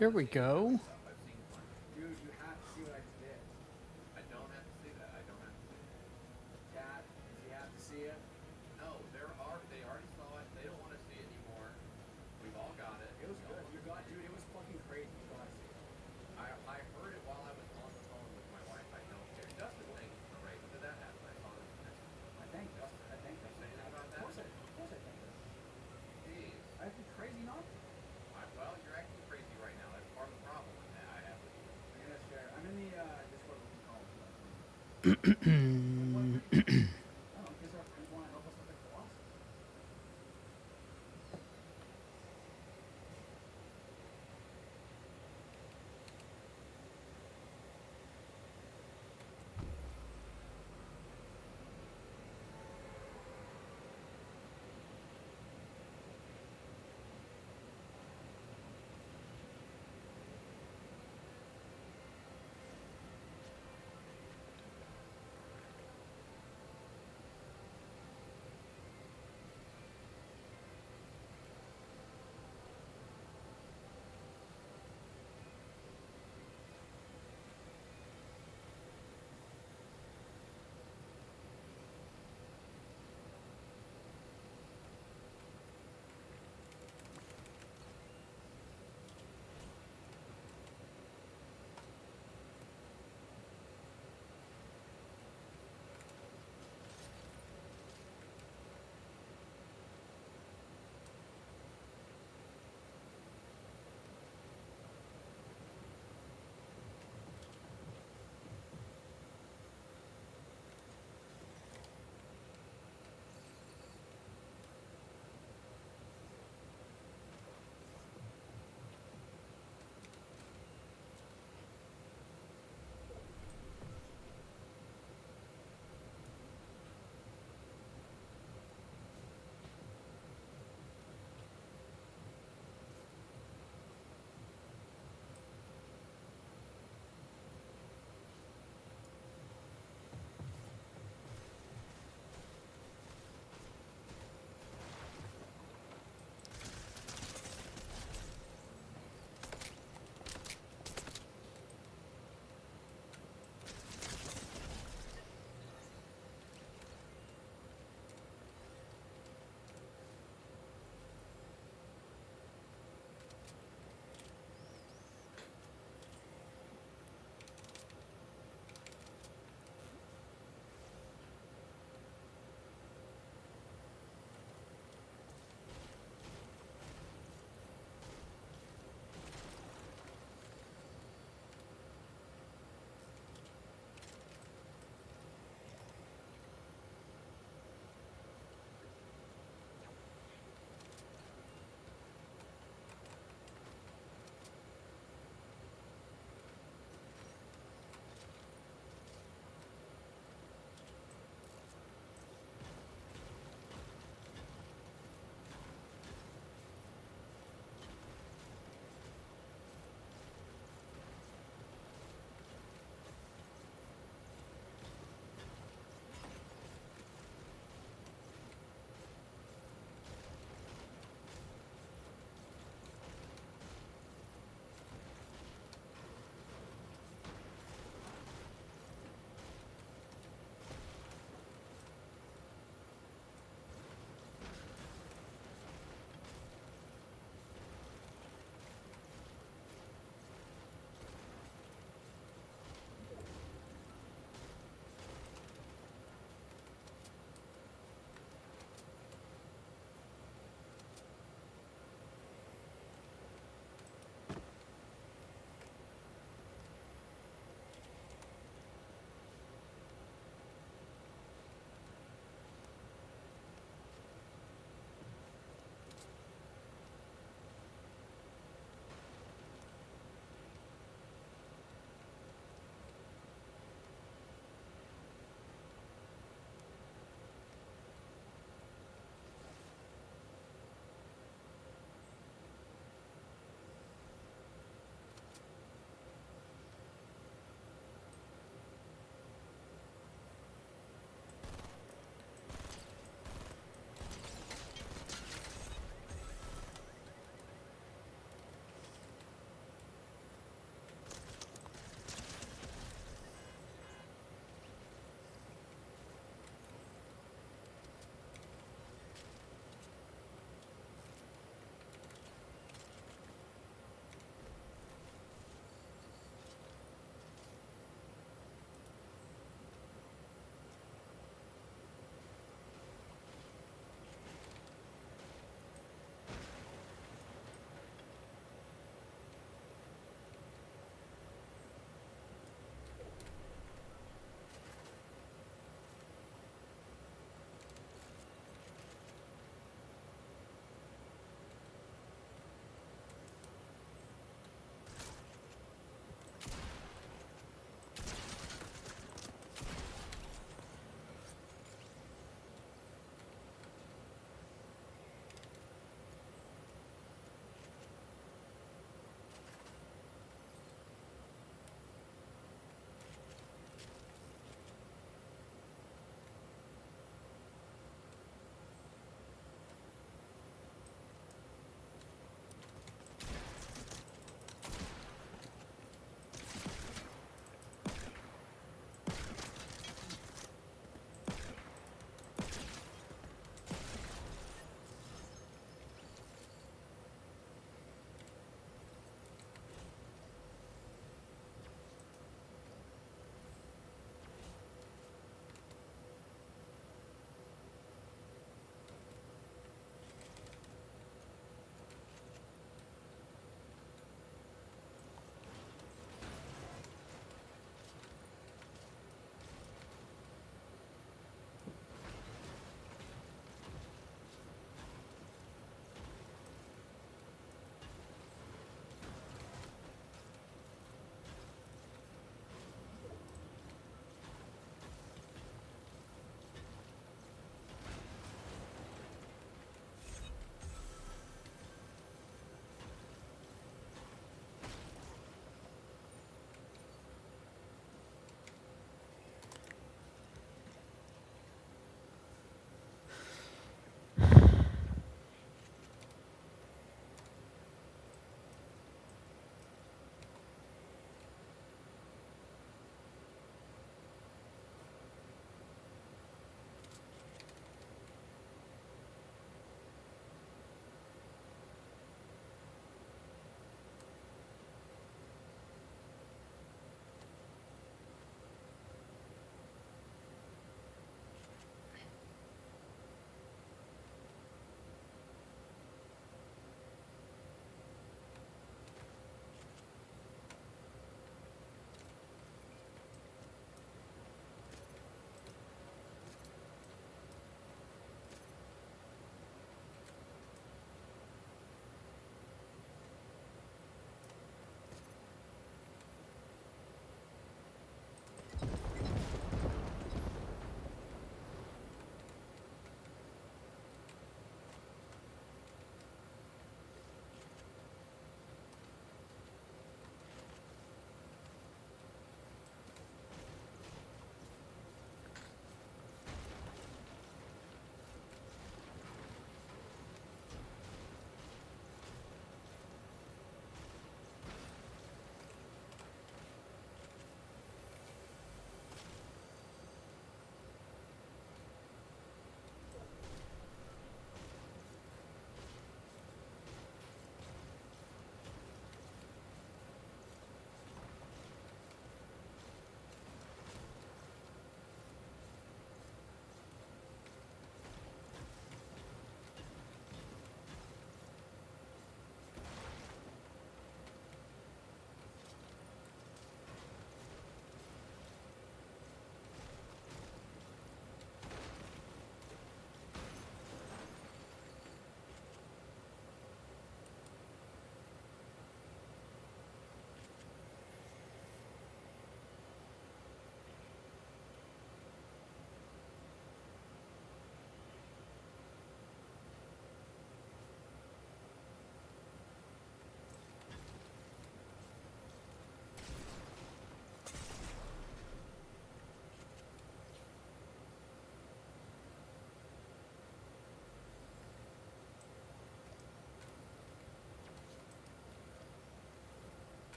Here we go. Dude, you have to see what I just did. I don't have to see that. I don't have to see it. Dad, does he have to see it? No, they already saw it. They don't want to see it anymore. We've all got it. It was good. Dude, it was fucking crazy. You gotta see it. I heard it while I was on the phone with my wife. I don't care. Justin thinks it's the race. When did that happen? I saw this. I thank Justin. I thank Justin. Anything about that? Of course I thank Justin. Jeez. I'd be crazy not to. Well, you're acting crazy right now. That's part of the problem with that I have with you. Yeah, that's fair. I'm in the Discord with the call. I don't know, because our friends want to help us with the philosophy.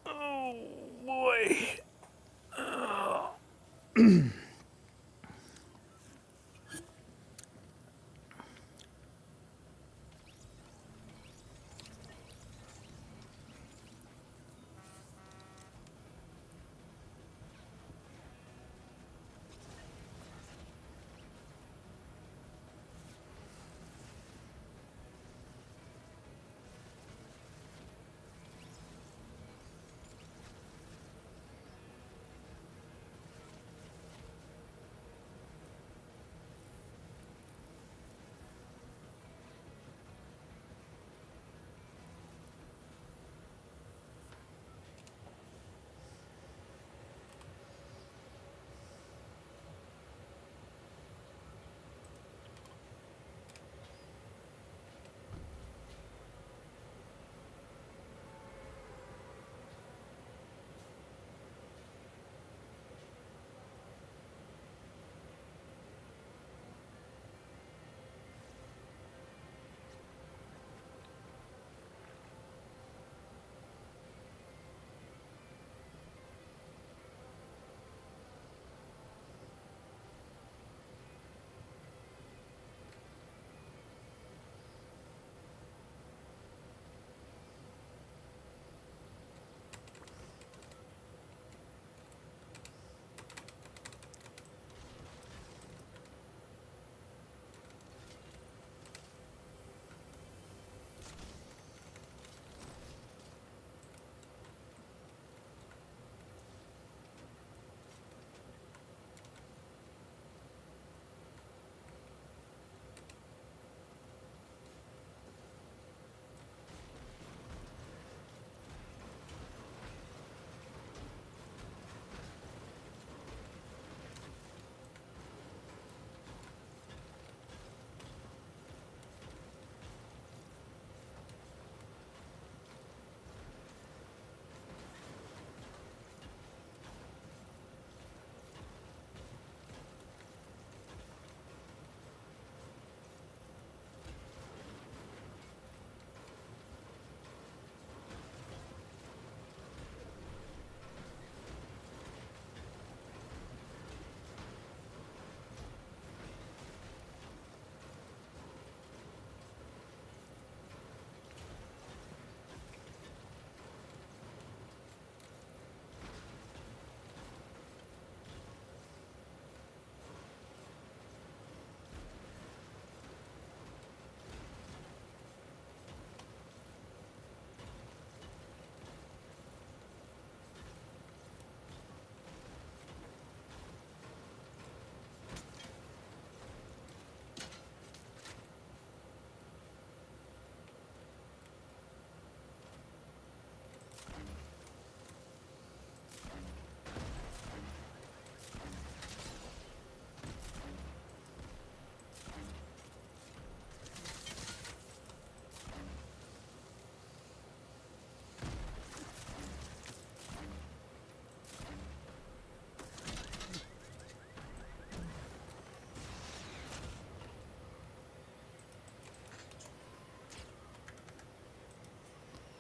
Oh boy.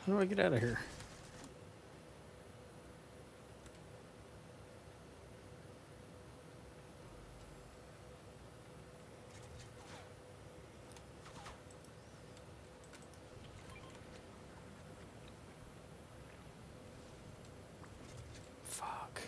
How do I get out of here? Fuck.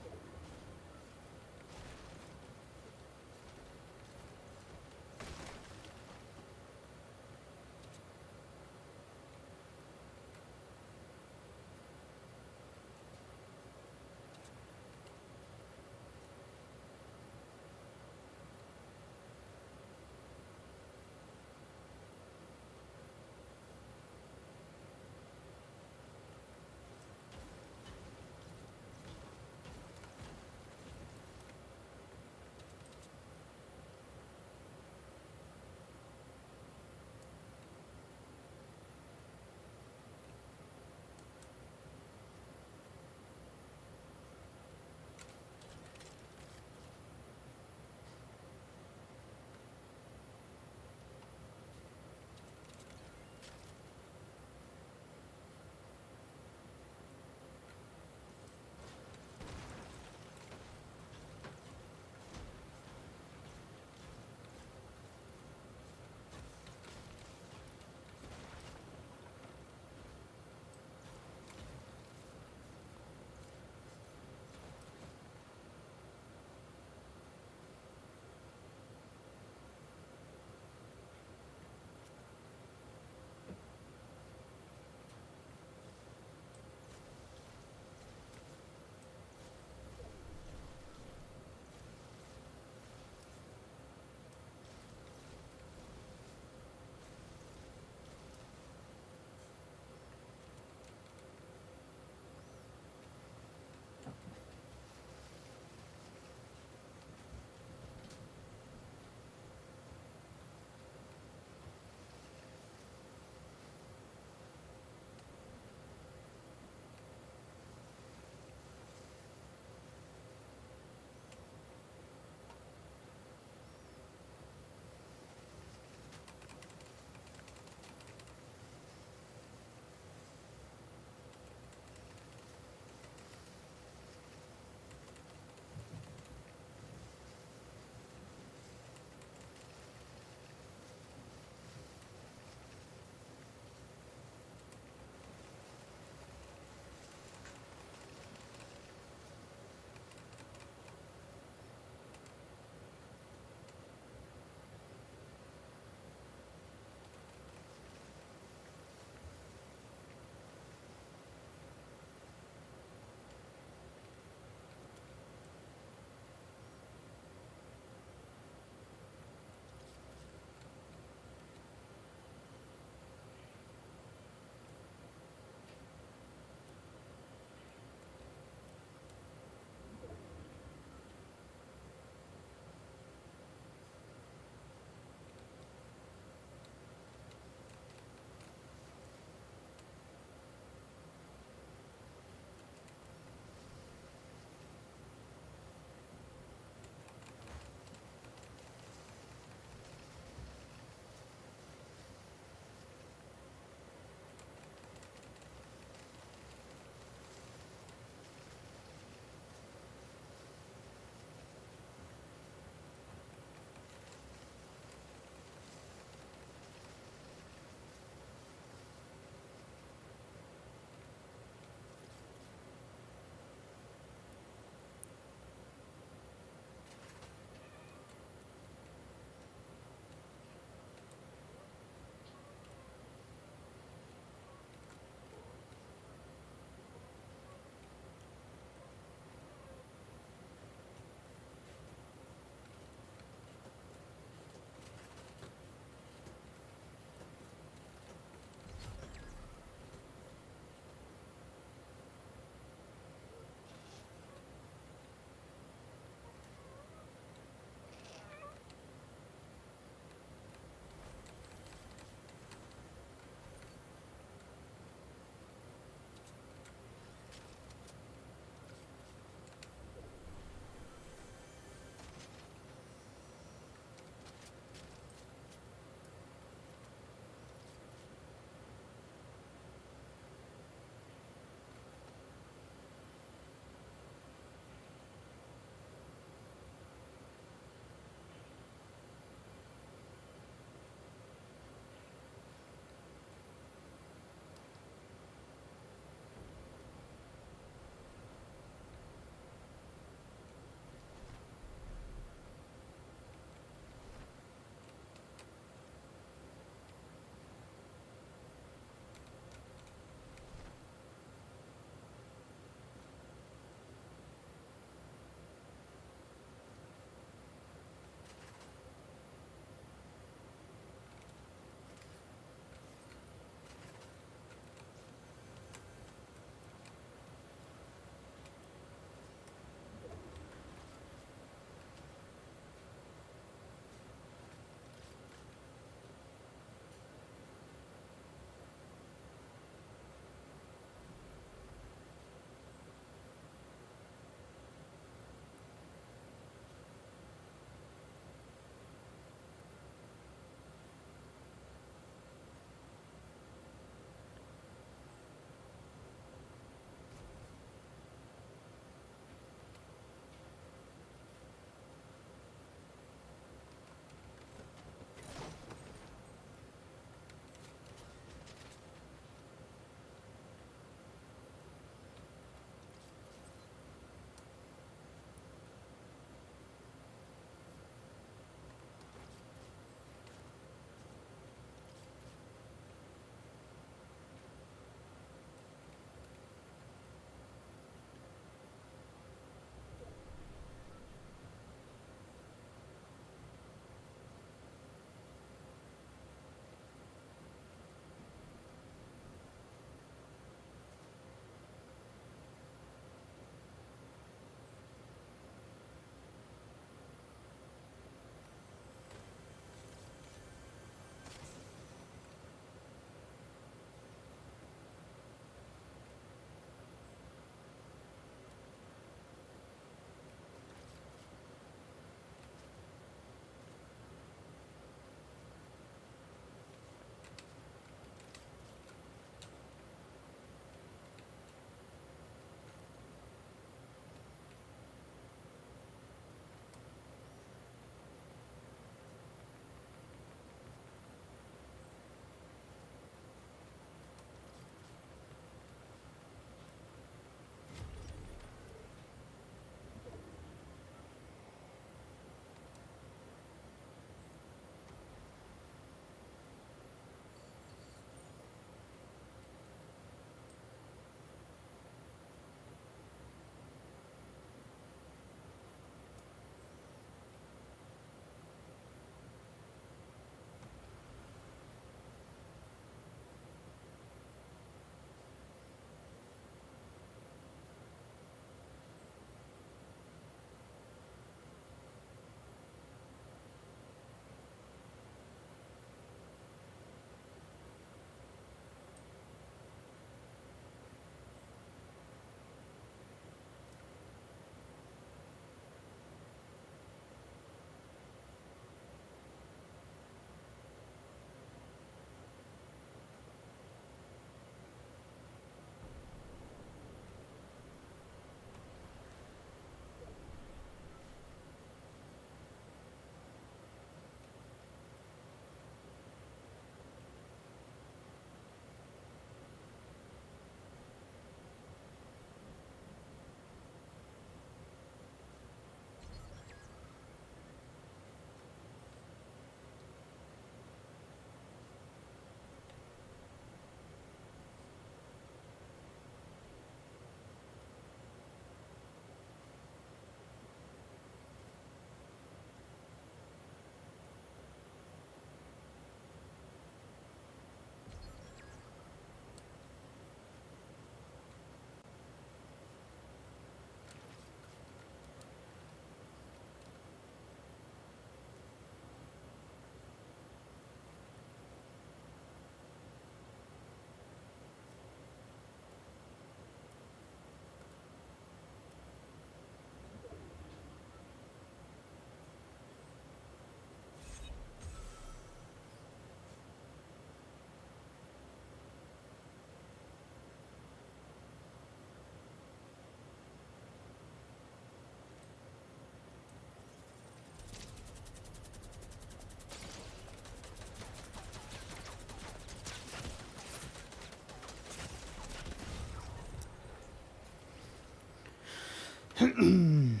Did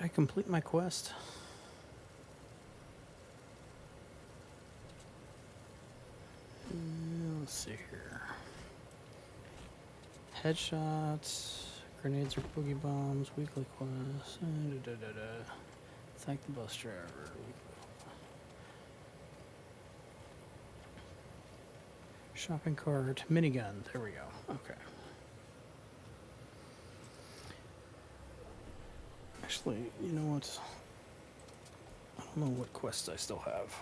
I complete my quest? Let's see here. Headshots, grenades or boogie bombs, weekly quests. Thank the bus driver. Shopping cart, minigun. There we go. Okay. Actually, you know what? I don't know what quests I still have.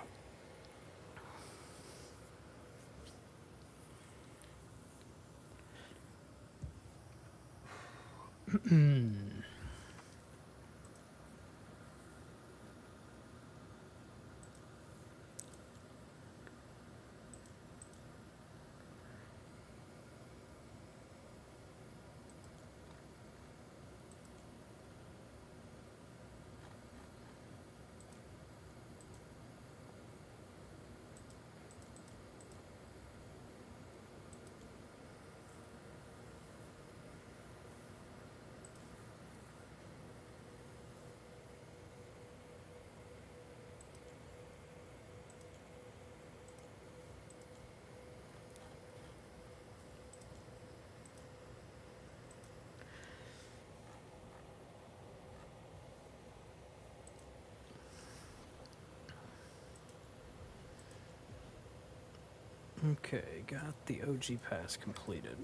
Okay, got the OG pass completed.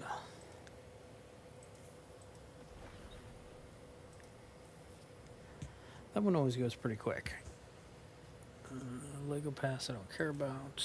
That one always goes pretty quick. Lego pass I don't care about.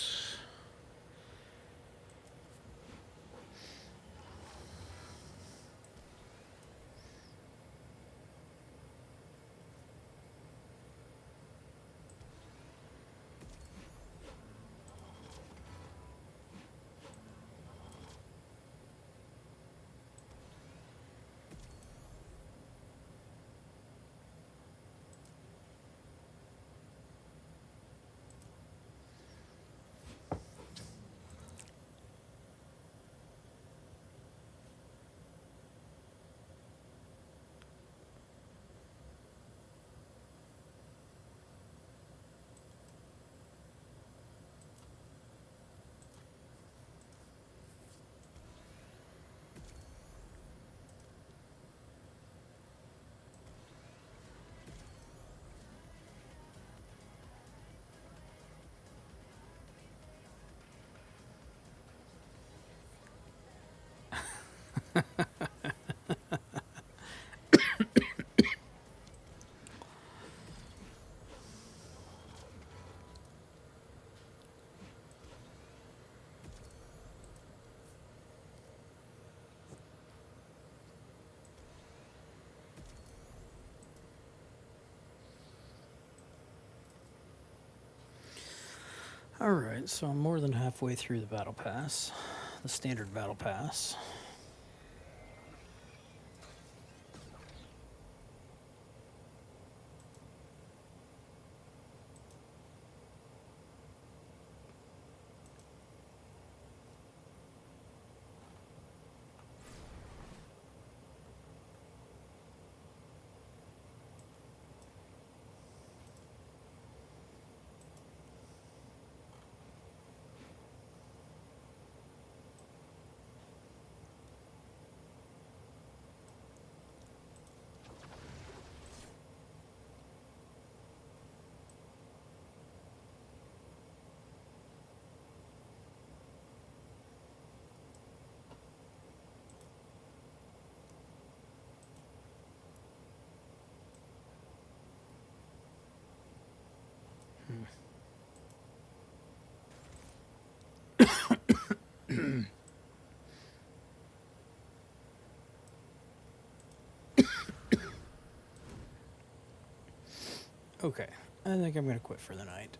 Alright, so I'm more than halfway through the battle pass, the standard battle pass. Okay, I think I'm gonna quit for the night.